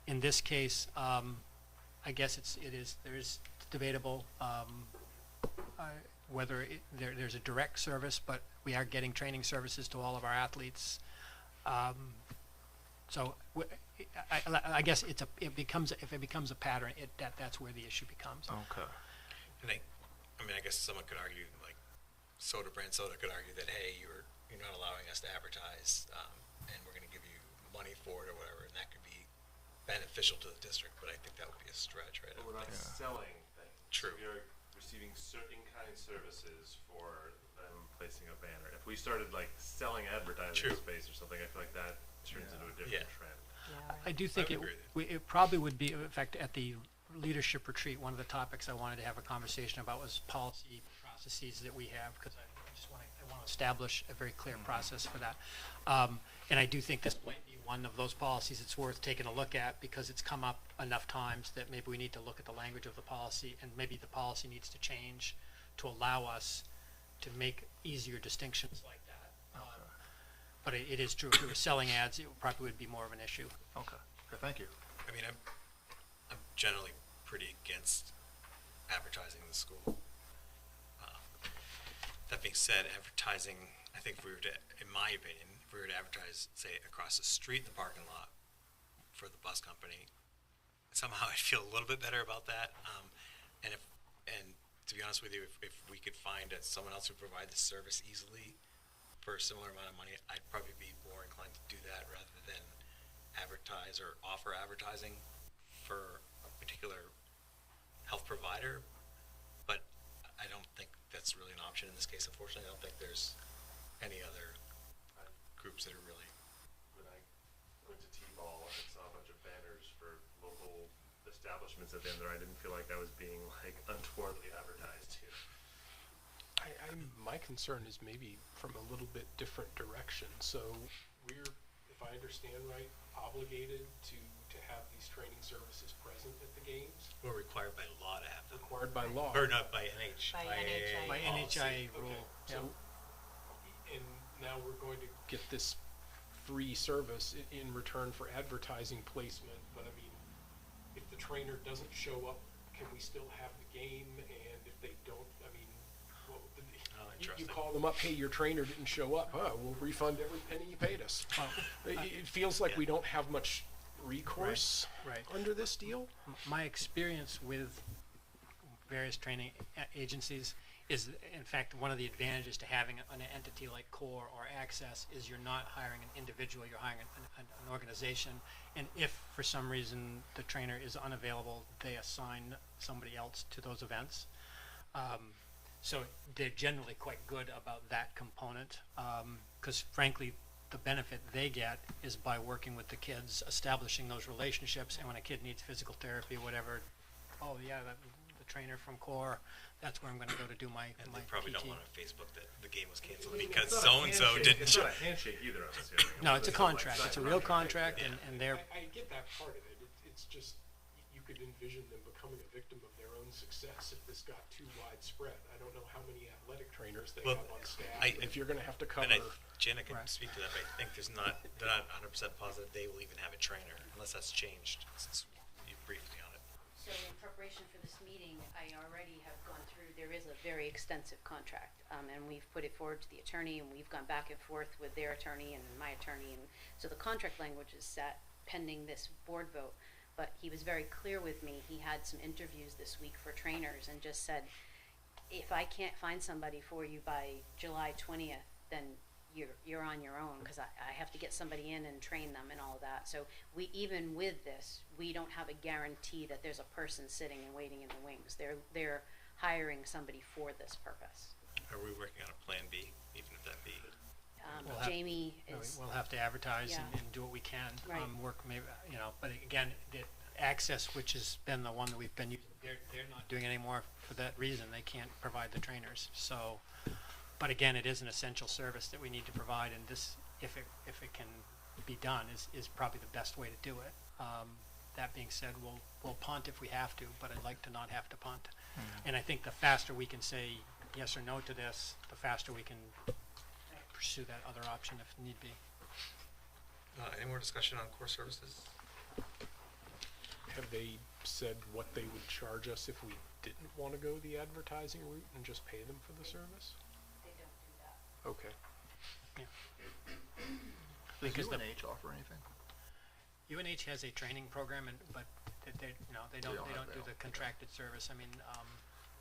In this case, I guess there is debatable whether there's a direct service, but we are getting training services to all of our athletes. So I guess if it becomes a pattern, that's where the issue becomes.
Okay.
And I mean, I guess someone could argue, like brand soda could argue that, hey, you're not allowing us to advertise, and we're going to give you money for it or whatever, and that could be beneficial to the district. But I think that would be a stretch, right?
But we're not selling things.
True.
We are receiving certain kind services for them placing a banner. If we started like selling advertising space or something, I feel like that turns into a different trend.
I do think it probably would be, in fact, at the leadership retreat, one of the topics I wanted to have a conversation about was policy processes that we have, because I want to establish a very clear process for that. And I do think this might be one of those policies it's worth taking a look at, because it's come up enough times that maybe we need to look at the language of the policy, and maybe the policy needs to change to allow us to make easier distinctions like that. But it is true, if we were selling ads, it probably would be more of an issue.
Okay. Thank you.
I mean, I'm generally pretty against advertising in the school. That being said, advertising, I think if we were to, in my opinion, if we were to advertise, say, across the street in the parking lot for the bus company, somehow I'd feel a little bit better about that. And to be honest with you, if we could find someone else who provide the service easily for a similar amount of money, I'd probably be more inclined to do that rather than advertise or offer advertising for a particular health provider. But I don't think that's really an option in this case, unfortunately. I don't think there's any other groups that are really.
When I went to T-ball, I saw a bunch of banners for local establishments at the end there. I didn't feel like that was being like untowardly advertised to.
My concern is maybe from a little bit different direction. So we're, if I understand right, obligated to have these training services present at the games.
We're required by law to have them.
Required by law.
Or not by NHIA.
By
NHIA rule.
Okay. So, and now we're going to get this free service in return for advertising placement. But I mean, if the trainer doesn't show up, can we still have the game? And if they don't, I mean, you call them up, hey, your trainer didn't show up. We'll refund every penny you paid us. It feels like we don't have much recourse under this deal.
My experience with various training agencies is, in fact, one of the advantages to having an entity like CORE or Access is you're not hiring an individual, you're hiring an organization. And if for some reason the trainer is unavailable, they assign somebody else to those events. So they're generally quite good about that component, because frankly, the benefit they get is by working with the kids, establishing those relationships, and when a kid needs physical therapy or whatever, oh yeah, the trainer from CORE, that's where I'm going to go to do my
And they probably
PT.
don't want on Facebook that the game was canceled because so-and-so didn't
It's
show.
not a handshake either, I'm assuming.
No, it's a contract. It's a real contract, and they're.
I get that part of it. It's just you could envision them becoming a victim of their own success if this got too widespread. I don't know how many athletic trainers they have on staff. If you're going to have to cover.
And Jenna can speak to that, but I think they're not 100% positive they will even have a trainer unless that's changed since you briefed me on it.
So in preparation for this meeting, I already have gone through, there is a very extensive contract, and we've put it forward to the attorney, and we've gone back and forth with their attorney and my attorney, and so the contract language is set pending this board vote. But he was very clear with me. He had some interviews this week for trainers and just said, if I can't find somebody for you by July 20th, then you're on your own, because I have to get somebody in and train them and all of that. So even with this, we don't have a guarantee that there's a person sitting and waiting in the wings. They're hiring somebody for this purpose.
Are we working on a plan B, even if that be?
Jamie is.
We'll have to advertise
Yeah.
and do what we can.
Right.
Work maybe, but again, Access, which has been the one that we've been using, they're not doing it anymore for that reason. They can't provide the trainers. So, but again, it is an essential service that we need to provide, and this, if it can be done, is probably the best way to do it. That being said, we'll punt if we have to, but I'd like to not have to punt. And I think the faster we can say yes or no to this, the faster we can pursue that other option if need be.
Any more discussion on core services?
Have they said what they would charge us if we didn't want to go the advertising route and just pay them for the service?
They don't do that.
Okay.
Yeah.
Does
Because
UNH offer anything?
UNH has a training program, but they don't
have
do
that.
the contracted service. I mean,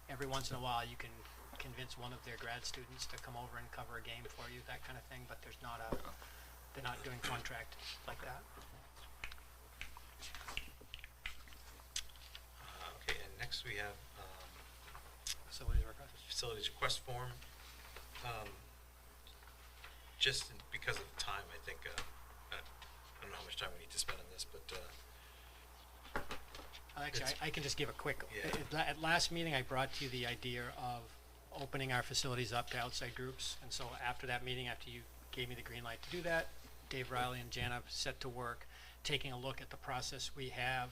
every once in a while you can convince one of their grad students to come over and cover a game for you, that kind of thing. But there's not they're not doing contract like that.
Okay, and next we have
Facilities request.
facilities request form. Just because of time, I think, I don't know how much time we need to spend on this, but
Actually, I can just give a quick.
Yeah.
At last meeting, I brought to you the idea of opening our facilities up to outside groups, and so after that meeting, after you gave me the green light to do that, Dave Riley and Jana set to work, taking a look at the process we have,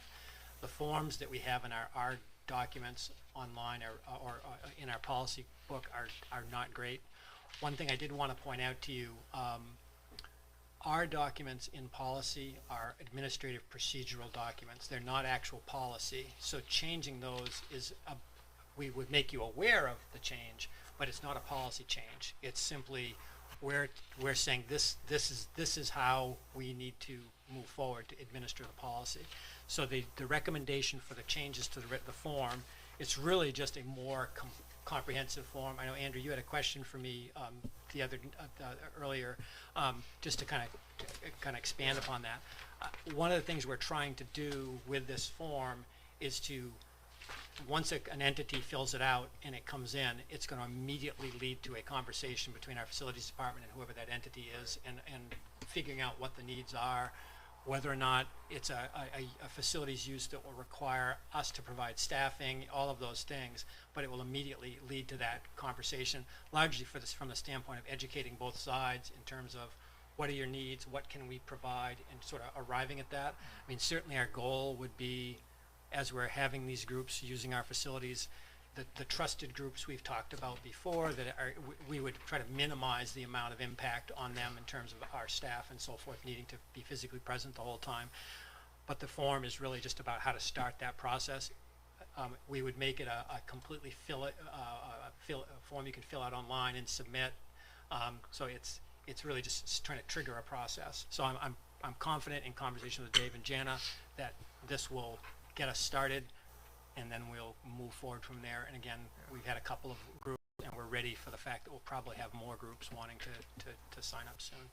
the forms that we have in our documents online or in our policy book are not great. One thing I did want to point out to you, our documents in policy are administrative procedural documents. They're not actual policy. So changing those we would make you aware of the change, but it's not a policy change. It's simply we're saying this is how we need to move forward to administer the policy. So the recommendation for the changes to the form, it's really just a more comprehensive form. I know, Andrew, you had a question for me earlier, just to kind of expand upon that. One of the things we're trying to do with this form is to, once an entity fills it out and it comes in, it's going to immediately lead to a conversation between our facilities department and whoever that entity is, and figuring out what the needs are, whether or not it's a facilities use that will require us to provide staffing, all of those things, but it will immediately lead to that conversation, largely from the standpoint of educating both sides in terms of what are your needs, what can we provide, and sort of arriving at that. I mean, certainly our goal would be, as we're having these groups using our facilities, the trusted groups we've talked about before, that we would try to minimize the amount of impact on them in terms of our staff and so forth needing to be physically present the whole time. But the form is really just about how to start that process. We would make it a completely form you can fill out online and submit. So it's really just trying to trigger a process. So I'm confident in conversation with Dave and Jana that this will get us started, and then we'll move forward from there. And again, we've had a couple of groups, and we're ready for the fact that we'll probably have more groups wanting to sign up soon.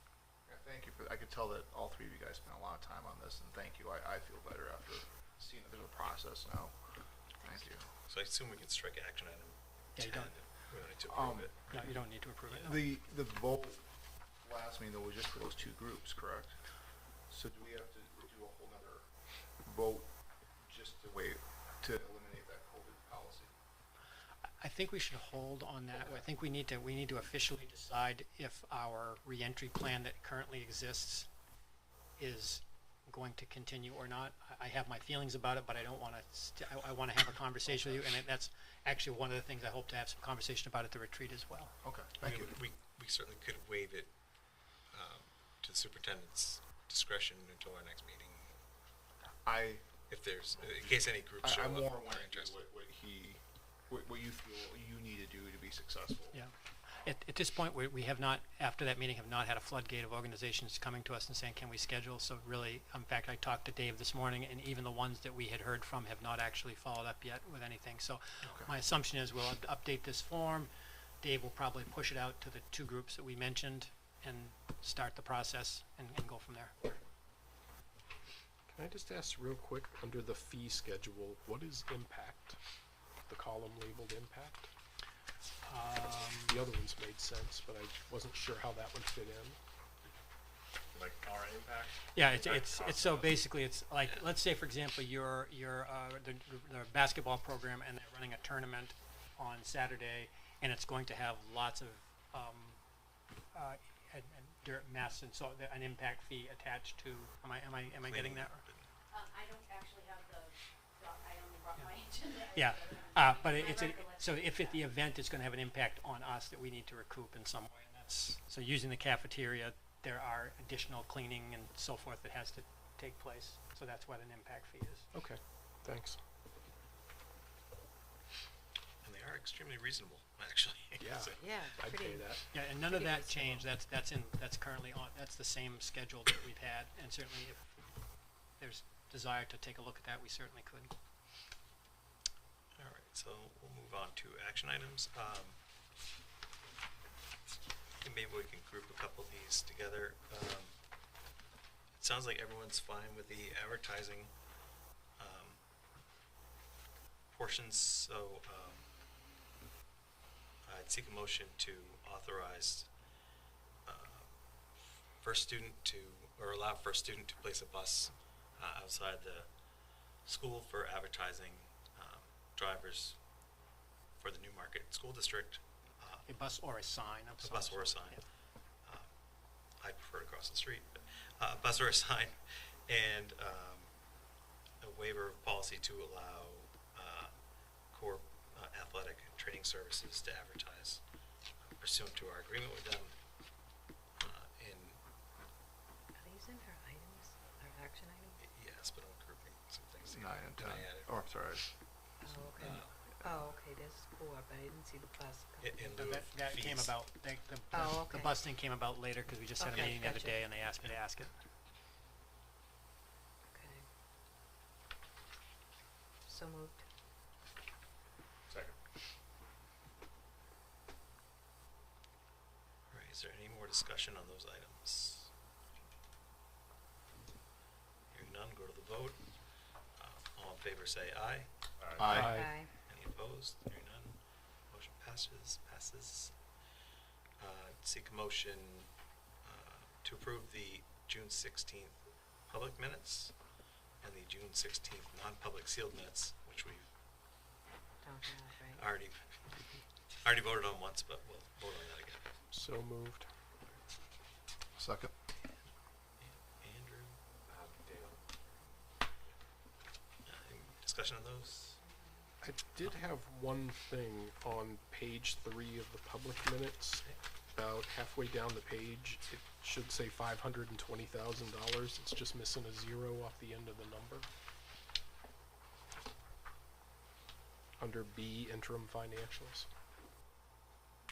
Yeah, thank you. I could tell that all three of you guys spent a lot of time on this, and thank you. I feel better after seeing that there's a process now. Thank you.
so I assume we can strike action item
Yeah, you
10.
don't-
We don't need to approve it.
No, you don't need to approve it. No.
The vote last meeting though was just for those two groups, correct? So do we have to do a whole nother vote just to eliminate that COVID policy?
I think we should hold on that. I think we need to officially decide if our reentry plan that currently exists is going to continue or not. I have my feelings about it, but I don't want to. I want to have a conversation with you, and that's actually one of the things I hope to have some conversation about at the retreat as well.
Okay,
I
thank
mean,
you.
we certainly could waive it to the superintendent's discretion until our next meeting, if there's, in case any groups show
I'm
up
more
or are
wanting to do
interested.
what you feel you need to do to be successful.
Yeah. At this point, we have not, after that meeting, have not had a floodgate of organizations coming to us and saying, can we schedule? So really, in fact, I talked to Dave this morning, and even the ones that we had heard from have not actually followed up yet with anything. So my assumption is we'll update this form. Dave will probably push it out to the two groups that we mentioned and start the process and go from there.
Can I just ask real quick, under the fee schedule, what is impact? The column labeled impact? The other ones made sense, but I wasn't sure how that would fit in.
like our impact?
Yeah,
Impact
it's
cost
so
us.
basically it's like, let's say for example the basketball program and they're running a tournament on Saturday and it's going to have lots of dirt mess and so an impact fee attached to. Am I getting that?
I don't actually have I only brought my agenda.
Yeah, but so if the event is going to have an impact on us that we need to recoup in some way, and that's so using the cafeteria, there are additional cleaning and so forth that has to take place. So that's what an impact fee is.
Okay, thanks.
And they are extremely reasonable, actually.
Yeah,
So-
Yeah,
I'd
pretty.
pay that.
Yeah, and none of that changed. That's currently on. That's the same schedule that we've had, and certainly if there's desire to take a look at that, we certainly could.
All right, so we'll move on to action items. And maybe we can group a couple of these together. It sounds like everyone's fine with the advertising portions, so I'd seek a motion to authorize first student to, or allow first student to place a bus outside the school for advertising drivers for the Newmarket School District.
A bus or a sign. Of
A
some
bus or a
sort.
sign.
Yeah.
I prefer to cross the street, but a bus or a sign, and a waiver of policy to allow core athletic training services to advertise pursuant to our agreement with them in,
Are these in our items, our action items?
yes, but I'm grouping some things
9
together.
and
Can
10.
I add it?
Oh, I'm sorry.
Oh, okay. There's 4, but I didn't see the bus.
In
But
lieu of
that came
fees.
about.
Oh,
The
okay.
bus thing came about later because we just had a
Okay,
meeting the other
gotcha.
day, and they asked me to ask it.
Okay. So moved.
Second.
All right, is there any more discussion on those items? Hearing none, go to the vote. All in favor say aye.
Aye.
Aye.
Any opposed? Hearing none. Motion passes. Seek a motion to approve the June 16th public minutes and the June 16th non-public sealed minutes, which we've
Don't have, right?
already voted on once, but we'll vote on that again.
So moved.
Second.
Andrew,
Dale.
any discussion on those?
I did have one thing on page 3 of the public minutes. About halfway down the page, it should say $520,000. It's just missing a 0 off the end of the number. Under B, Interim Financials.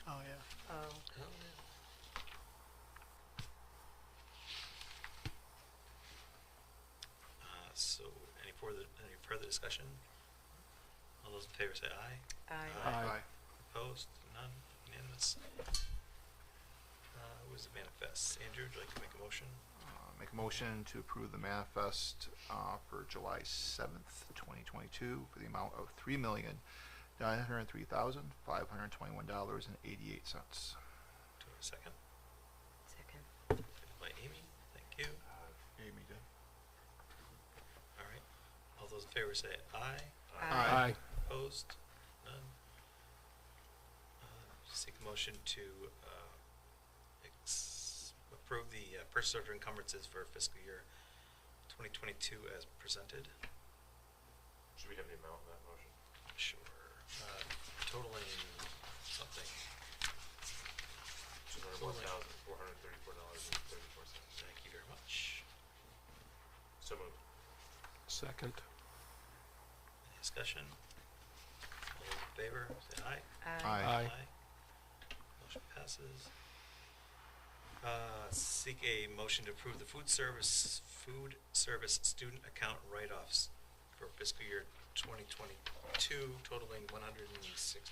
Oh yeah.
Oh,
Oh, so any further discussion? All those in favor say aye.
aye.
Aye.
Opposed? None? Unanimous? Who is the manifest? Andrew, would you like to make a motion?
Make a motion to approve the manifest for July 7th, 2022 for the amount of $3,903,521.88.
Do I have a second?
Second.
Seconded by Amy. Thank you.
Amy did.
All right. All those in favor say aye.
Aye.
Opposed? None? Seek a motion to approve the purchase order encumbrances for fiscal year 2022 as presented.
Should we have the amount in that motion?
Sure. Totaling something.
$201,434.34.
Thank you very much.
So moved.
Second.
Any discussion? All those in favor, say aye.
Aye.
Motion passes. Seek a motion to approve the food service student account write-offs for fiscal year 2022 totaling $165.50.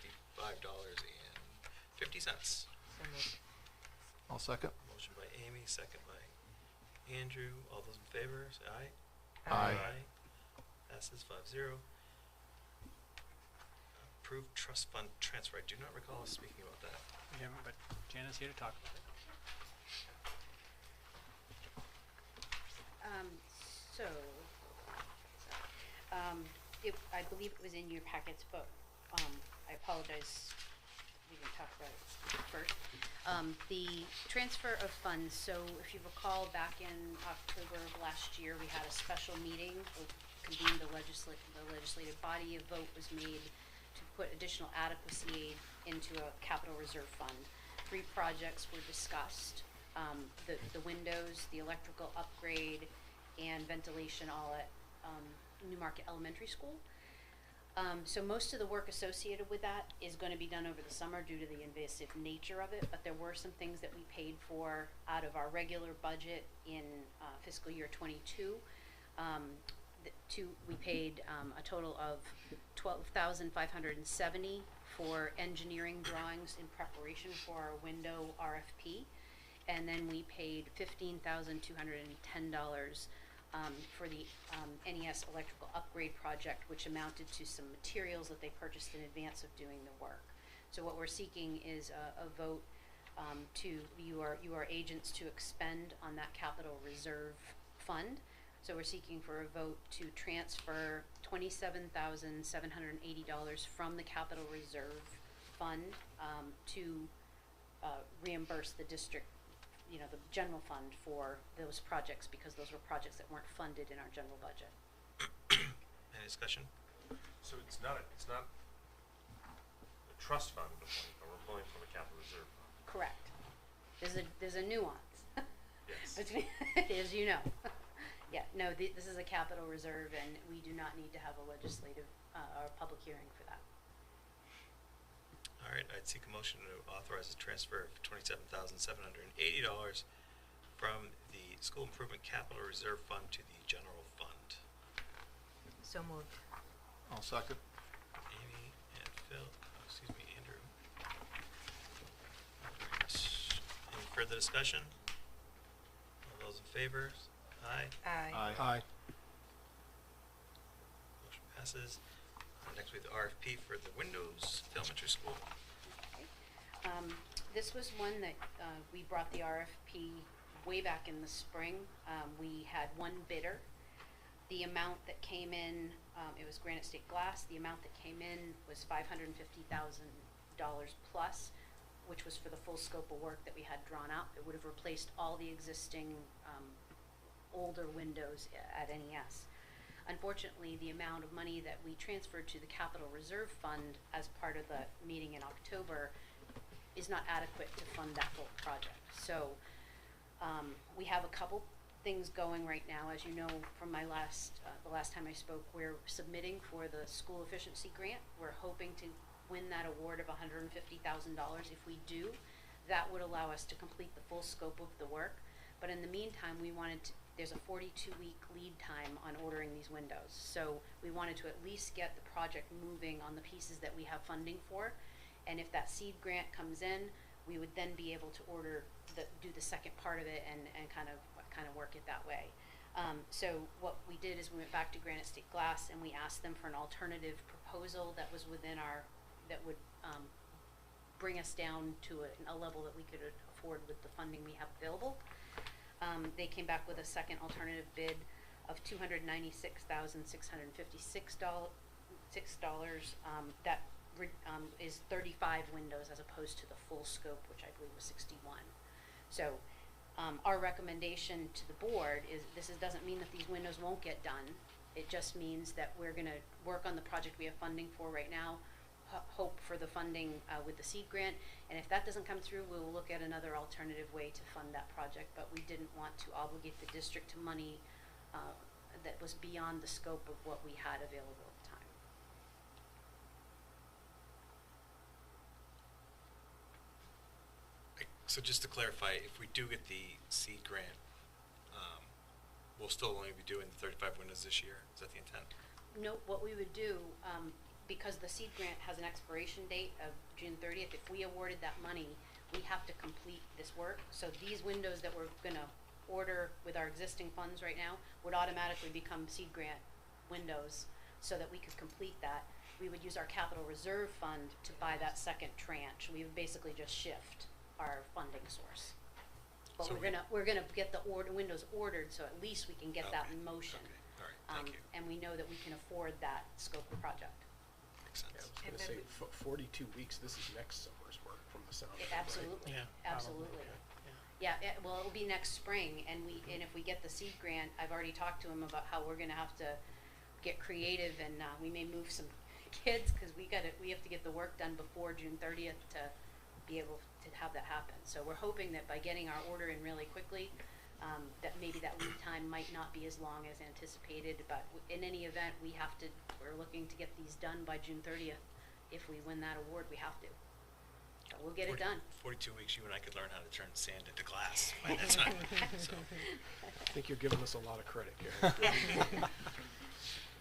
So moved.
I'll second.
Motion by Amy, second by Andrew. All those in favor, say aye.
Aye.
Passes 5-0. Approved trust fund transfer. I do not recall us speaking about that.
Yeah, but Jana's here to talk about it.
So, I believe it was in your packets, but, I apologize, we didn't talk about it first. The transfer of funds, so if you recall, back in October of last year, we had a special meeting, convened the legislative body, a vote was made to put additional adequacy aid into a capital reserve fund. 3 projects were discussed, the windows, the electrical upgrade, and ventilation all at Newmarket Elementary School. So most of the work associated with that is going to be done over the summer due to the invasive nature of it, but there were some things that we paid for out of our regular budget in fiscal year 22. We paid a total of $12,570 for engineering drawings in preparation for our window RFP, and then we paid $15,210 for the NES electrical upgrade project, which amounted to some materials that they purchased in advance of doing the work. So what we're seeking is a vote you are agents to expend on that capital reserve fund. So we're seeking for a vote to transfer $27,780 from the capital reserve fund to reimburse the district, the general fund for those projects, because those were projects that weren't funded in our general budget.
Any discussion?
So it's not a trust fund, but we're pulling from a capital reserve fund.
Correct. There's a nuance
Yes.
between, as you know. Yeah, no, this is a capital reserve, and we do not need to have a legislative or public hearing for that.
All right, I'd seek a motion to authorize the transfer of $27,780 from the School Improvement Capital Reserve Fund to the General Fund.
So moved.
I'll second.
Amy and Phil, Andrew. All right. Any further discussion? All those in favor? Aye.
Aye.
Aye.
Motion passes. Next we have the RFP for the windows at the elementary school.
Okay. This was one that we brought the RFP way back in the spring. We had one bidder. The amount that came in, it was Granite State Glass. The amount that came in was $550,000 plus, which was for the full scope of work that we had drawn up. It would have replaced all the existing older windows at NES. Unfortunately, the amount of money that we transferred to the Capital Reserve Fund as part of the meeting in October is not adequate to fund that whole project. So we have a couple things going right now. As you know from my the last time I spoke, we're submitting for the school efficiency grant. We're hoping to win that award of $150,000. If we do, that would allow us to complete the full scope of the work. But in the meantime, there's a 42-week lead time on ordering these windows. So we wanted to at least get the project moving on the pieces that we have funding for. And if that seed grant comes in, we would then be able to do the second part of it and kind of work it that way. So what we did is we went back to Granite State Glass and we asked them for an alternative proposal that was that would bring us down to a level that we could afford with the funding we have available. They came back with a second alternative bid of $296,656. That is 35 windows as opposed to the full scope, which I believe was 61. So our recommendation to the board is doesn't mean that these windows won't get done. It just means that we're going to work on the project we have funding for right now, hope for the funding with the seed grant, and if that doesn't come through, we will look at another alternative way to fund that project, but we didn't want to obligate the district to money that was beyond the scope of what we had available at the time.
So just to clarify, if we do get the seed grant, we'll still only be doing the 35 windows this year. Is that the intent?
No, what we would do, because the seed grant has an expiration date of June 30th, if we awarded that money, we have to complete this work. So these windows that we're going to order with our existing funds right now would automatically become seed grant windows so that we could complete that. We would use our capital reserve fund to buy that second tranche. We would basically just shift our funding source. But
So
we're gonna get the windows ordered, so at least we can get that
Okay,
in motion.
Okay, all right, thank you.
And we know that we can afford that scope of project.
Makes
Yeah, I
sense.
was gonna say, 42 weeks, this is next summer's work from the sound of it, right?
Absolutely,
Yeah,
absolutely.
probably,
Yeah, well, it'll be next spring, and if we get the seed grant, I've already talked to him about how we're gonna have to get creative, and, we may move some kids, cause we have to get the work done before June 30th to be able to have that happen. So we're hoping that by getting our order in really quickly, that maybe that lead time might not be as long as anticipated, but in any event, we're looking to get these done by June 30th. If we win that award, we have to. But we'll get it done.
42 weeks, you and I could learn how to turn sand into glass by that time, so.
I think you're giving us a lot of credit, Karen.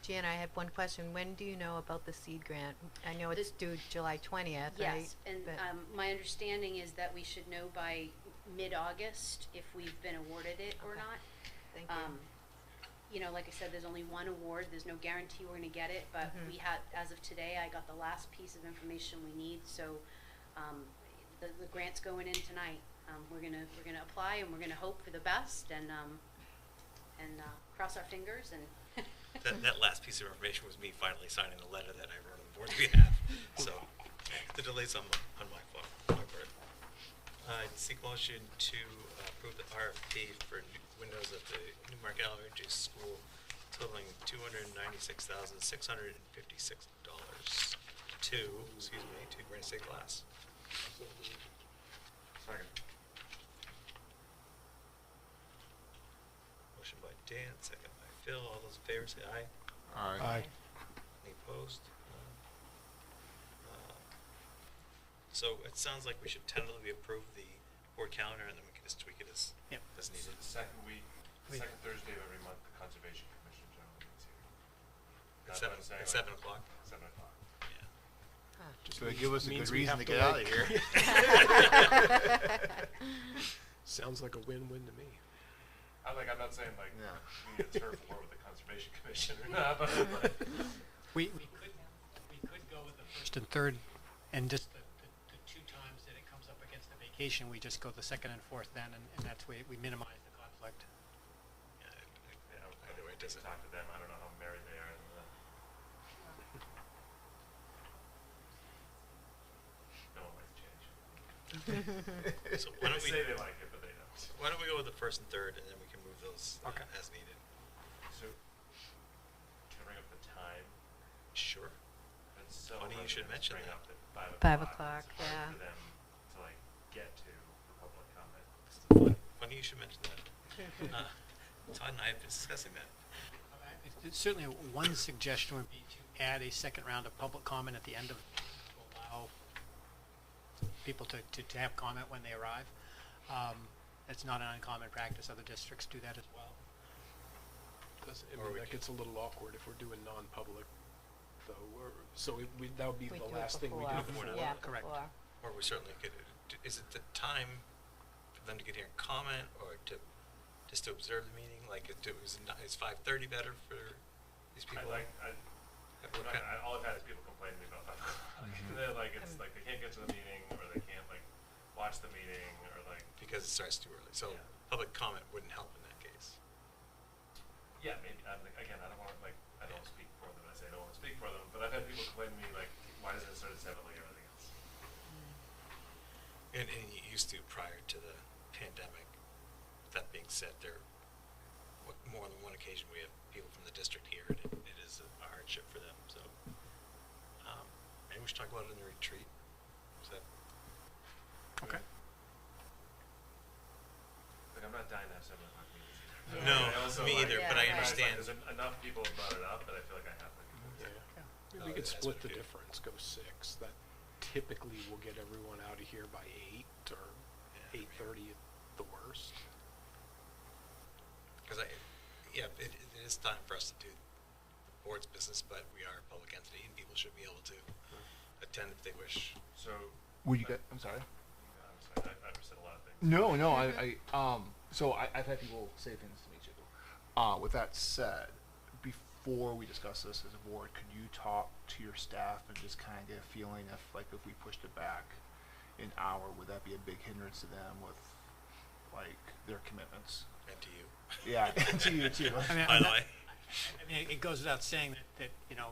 Jan, I have one question. When do you know about the seed grant? I know it's due July 20th, right?
Yes, and
But-
my understanding is that we should know by mid-August if we've been awarded it or
Okay.
not.
Thank you.
You know, like I said, there's only one award, there's no guarantee we're gonna get it, but we had, as of today, I got the last piece of information we need, so, the grant's going in tonight. We're gonna apply and we're gonna hope for the best and cross our fingers and.
That last piece of information was me finally signing a letter that I wrote on the board's behalf, so the delay's on my fault, my part. I'd seek motion to approve the RFP for windows at the Newmarket Elementary School totaling $296,656 to Granite State Glass.
Second.
Motion by Dan, second by Phil. All those in favor say aye.
Aye.
Any opposed? So it sounds like we should tentatively approve the board calendar and then we can just tweak it as
Yep.
needed.
Second week,
Wait.
second Thursday of every month, the Conservation Commission generally meets here.
At
That's what I'm saying,
at
like,
7 o'clock?
7 o'clock.
Yeah.
Just
So give us a
means
good
we
reason
have
to get
like-
out of here.
Sounds like a win-win to me.
I'm not saying like,
Yeah.
we need a turf war with the Conservation Commission or not, but
We could go with the first and third, and just the 2 times that it comes up against the vacation, we just go the second and fourth then, and that's way we minimize the conflict.
Yeah,
you know,
either way it doesn't.
talk to them, I don't know how married they are. No one likes change.
So why don't
They
we,
say they like it, but they don't.
why don't we go with the first and third and then we can move those
Okay.
as needed?
So, can I bring up the time?
Sure.
It's so
Funny you should
hard to
mention
bring
that.
up at 5 o'clock.
5 o'clock,
It's hard
yeah.
for them to like get to for public comment.
Funny you should mention that. Todd and I have been discussing that.
Certainly, one suggestion would be to add a second round of public comment at the end of, to allow people to have comment when they arrive. It's not an uncommon practice. Other districts do that as well.
Or we
That
could-
gets a little awkward if we're doing non-public, though. So that would be
We
the
do it
last thing we
before.
do
before.
before.
Yeah,
Correct.
before.
Or we certainly could, is it the time for them to get here and comment or just to observe the meeting? Like, is 5:30 better for these people?
All
Okay.
I've had is people complain to me about 5 o'clock. They're like, it's like they can't get to the meeting or they can't like watch the meeting or like.
Because it starts too early. So
Yeah.
public comment wouldn't help in that case.
Yeah, maybe. Again, I don't want to like. I don't speak for them. I say I don't want to speak for them. But I've had people complain to me like, why doesn't it start at 7 like everything else?
And you used to prior to the pandemic. That being said, more than one occasion we have people from the district here, and it is a hardship for them. So maybe we should talk about it in the retreat. Is that
Okay.
Like I'm not dying to have 7 o'clock meetings either.
Yeah.
No,
I also,
me
like,
either.
Yeah,
But I
right.
understand.
There's enough people have brought it up that I feel like I have to.
Yeah.
Yeah.
We could
that's
split
what
the
we do.
difference, go 6. That typically will get everyone out of here by 8 or
Yeah.
8:30 at the worst.
Because it is time for us to do the board's business, but we are a public entity, and people should be able to attend if they wish.
So.
Would you get? I'm sorry.
I'm sorry, I've said a lot of things.
No, no. So I've had people say things to me too. With that said, before we discuss this as a board, could you talk to your staff and just kind of get a feeling if we pushed it back an hour, would that be a big hindrance to them with like their commitments.
And to you.
Yeah, to you too.
I mean,
By the way.
I mean, it goes without saying that you know,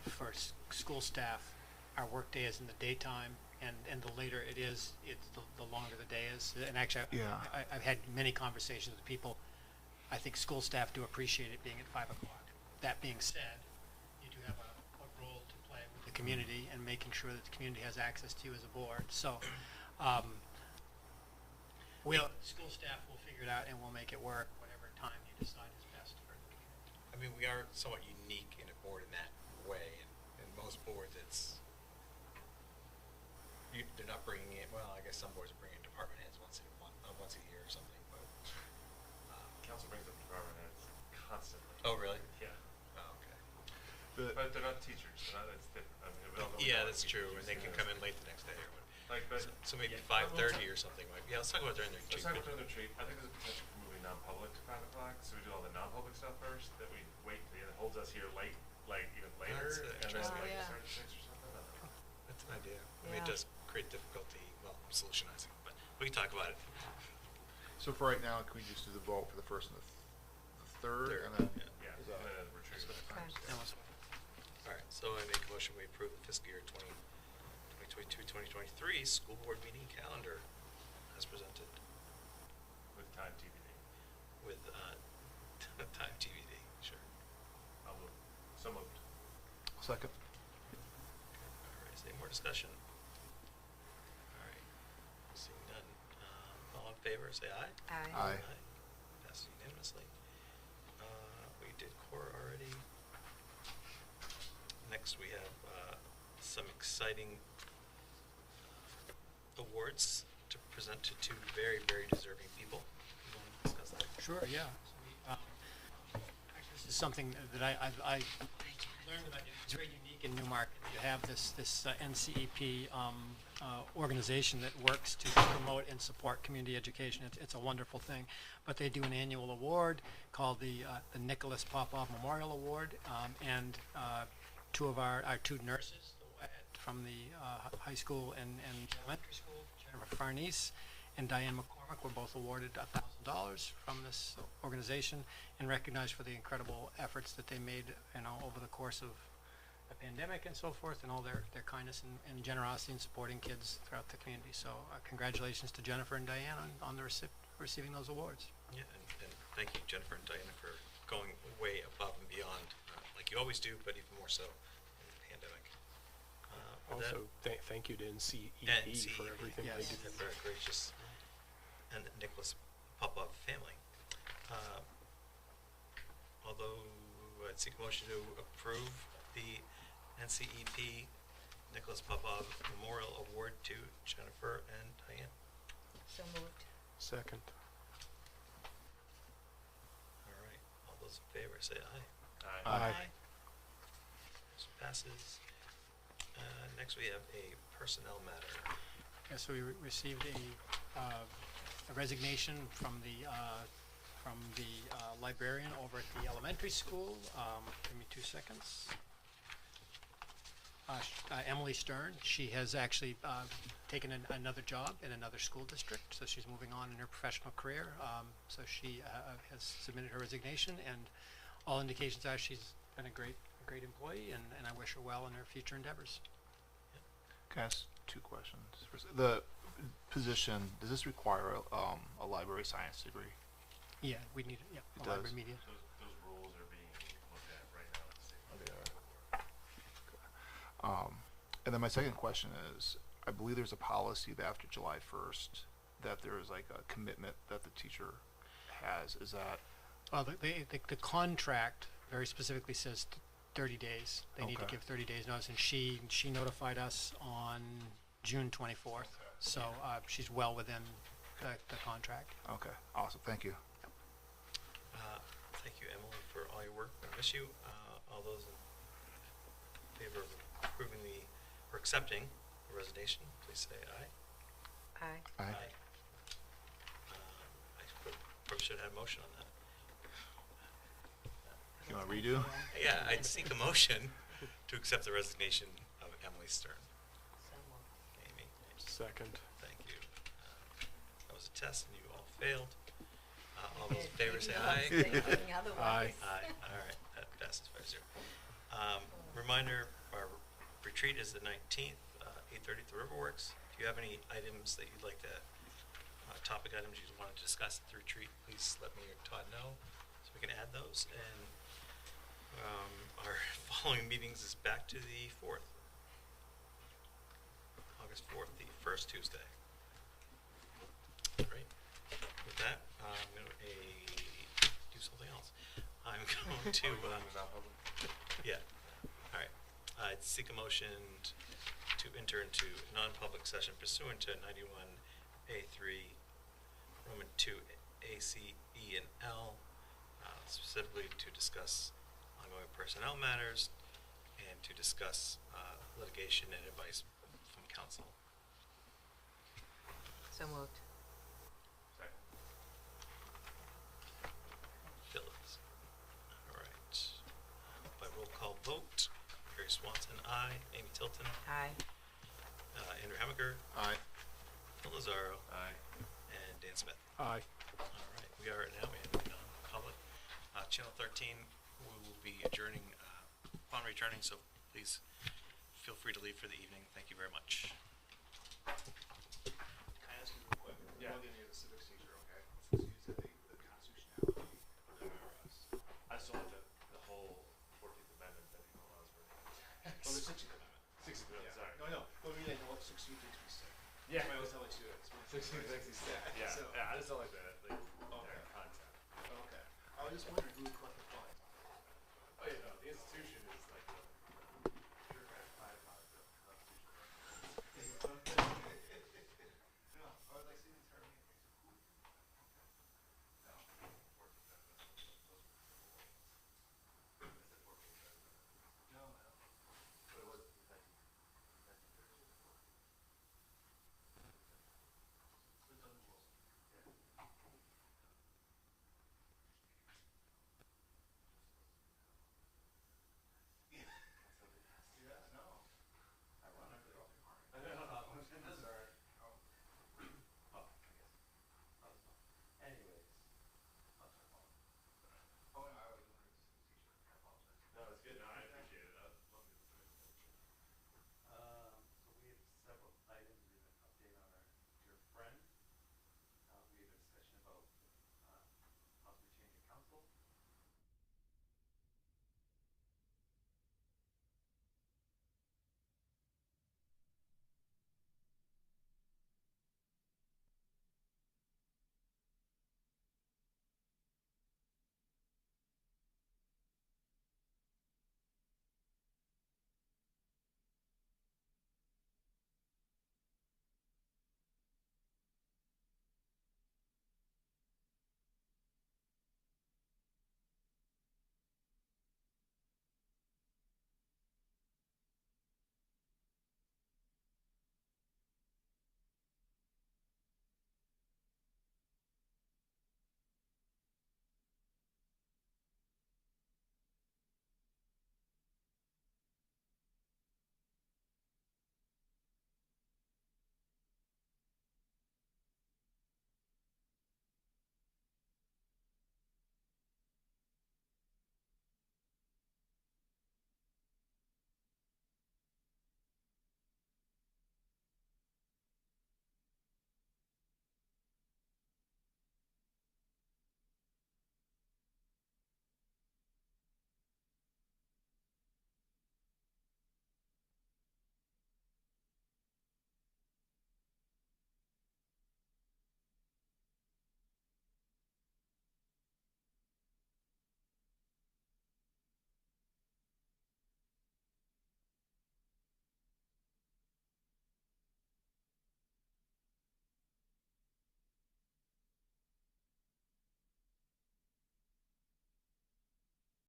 for school staff, our workday is in the daytime, and the later it is, the longer the day is. And actually,
Yeah.
I've had many conversations with people. I think school staff do appreciate it being at 5 o'clock. That being said, you do have a role to play with the community and making sure that the community has access to you as a board. So, school staff will figure it out and we'll make it work whatever time you decide is best for the community.
I mean, we are somewhat unique in a board in that way. In most boards, they're not bringing in. Well, I guess some boards are bringing in department heads once a year or something. But
Council brings up department heads constantly.
oh, really?
Yeah.
Oh, okay.
But they're not teachers. It's different. I mean, we all know
Yeah,
we
that's
don't
true.
teach
And they can
students.
come in late the next day or whatever.
Like, but
So maybe
yeah,
5:30 or something. Like, yeah, let's talk about during the
let's talk about during the retreat. I think there's a potential for moving non-public to 5 o'clock. So we do all the non-public stuff first. That we wait till the end. It holds us here late, like even later,
That's
and then
interesting.
like
yeah.
start at 6 or something. I don't know.
That's an idea. I mean, it
Yeah.
does create difficulty. Well, solutionizing, but we can talk about it.
So for right now, can we just do the vote for the first and the third,
Third,
and then?
yeah.
Yeah,
Is
and
that-
then retreat.
Okay.
That was-
All right, so I make a motion we approve the fiscal year 2022-2023 school board meeting calendar as presented
With time TBD.
with time TBD. Sure.
I'll move. So moved.
Second.
All right, is there any more discussion? All right, seeing none. All in favor, say aye.
Aye.
Aye.
Passes unanimously. We did core already. Next, we have some exciting awards to present to two very, very deserving people. You want to discuss that?
Sure, yeah. So actually, this is something that I learned about. It's very unique in Newmarket. You have this NCEP organization that works to promote and support community education. It's a wonderful thing. But they do an annual award called the Nicholas Popov Memorial Award, and two of our two nurses from the high school and elementary school, Jennifer Farnese and Diane McCormick, were both awarded $1,000 from this organization and recognized for the incredible efforts that they made, over the course of the pandemic and so forth, and all their kindness and generosity in supporting kids throughout the community. So congratulations to Jennifer and Diane on the receiving those awards.
Yeah, and thank you, Jennifer and Diana, for going way above and beyond, like you always do, but even more so in the pandemic. With that-
Also, thank you to NCEP
NCEP,
for everything
yes.
they do.
and very gracious, and the Nicholas Popov family. Although I'd seek a motion to approve the NCEP Nicholas Popov Memorial Award to Jennifer and Diane.
So moved.
Second.
All right, all those in favor say aye.
Aye.
Aye.
Motion passes. Next we have a personnel matter.
Yeah, so we received a resignation from the librarian over at the elementary school. Give me 2 seconds. Emily Stern. She has actually taken another job in another school district, so she's moving on in her professional career. So she has submitted her resignation, and all indications are she's been a great employee, and I wish her well in her future endeavors.
Can I ask 2 questions? First, the position, does this require a library science degree?
Yeah, we need
It
a library
does.
media.
Those rules are being looked at right now at the state.
Oh, they are. And then my second question is, I believe there's a policy that after July 1st, that there is like a commitment that the teacher has. Is that,
Well, the contract very specifically says 30 days. They need to
Okay.
give 30 days notice, and she notified us on June 24th. So she's well within the contract.
okay, awesome, thank you.
Thank you, Emily, for all your work. I miss you. All those in favor of approving or accepting the resignation, please say aye.
Aye.
Aye.
I probably should have had a motion on that.
You want to redo?
Yeah, I'd seek a motion to accept the resignation of Emily Stern.
So moved.
Amy,
Second.
thank you. That was a test, and you all
failed. All those in favor say aye.
Thinking otherwise.
Aye, all right, that passes 5-0. Reminder, our retreat is the 19th, 8:30 at the Riverworks. If you have any items that you'd like to, topic items you want to discuss at the retreat, please let me or Todd know, so we can add those. And our following meetings is back to the 4th, August 4th, the first Tuesday. Great. With that, I'm going to do something else. I'm going to, yeah, all right. I'd seek a motion to enter into non-public session pursuant to 91A3, Roman 2, A, C, E, and L, specifically to discuss ongoing personnel matters and to discuss litigation and advice from counsel.
So moved.
Second.
Phillips. All right. By roll call vote, Harry Swanson, aye. Amy Tilton,
Aye.
Andrew Hemiger,
Aye.
Phil Lazaro,
Aye.
and Dan Smith.
Aye.
All right, we are now in non-public. Channel 13, we will be adjourning, upon returning, so please feel free to leave for the evening. Thank you very much.
Can I ask you real quick?
Yeah.
Plug any of the civics teacher, okay? Let's use the constitutionality of the IRS.
I just don't like the whole 14th Amendment that even allows for
Oh, the 16th Amendment.
16th Amendment,
Yeah.
sorry.
No, I know. But I mean, I know what 16 makes me sick.
Yeah.
I always tell my students.
16 makes me sick. Yeah,
So,
yeah, I just don't like the
Okay.
concept.
okay. I was just wondering who would collect the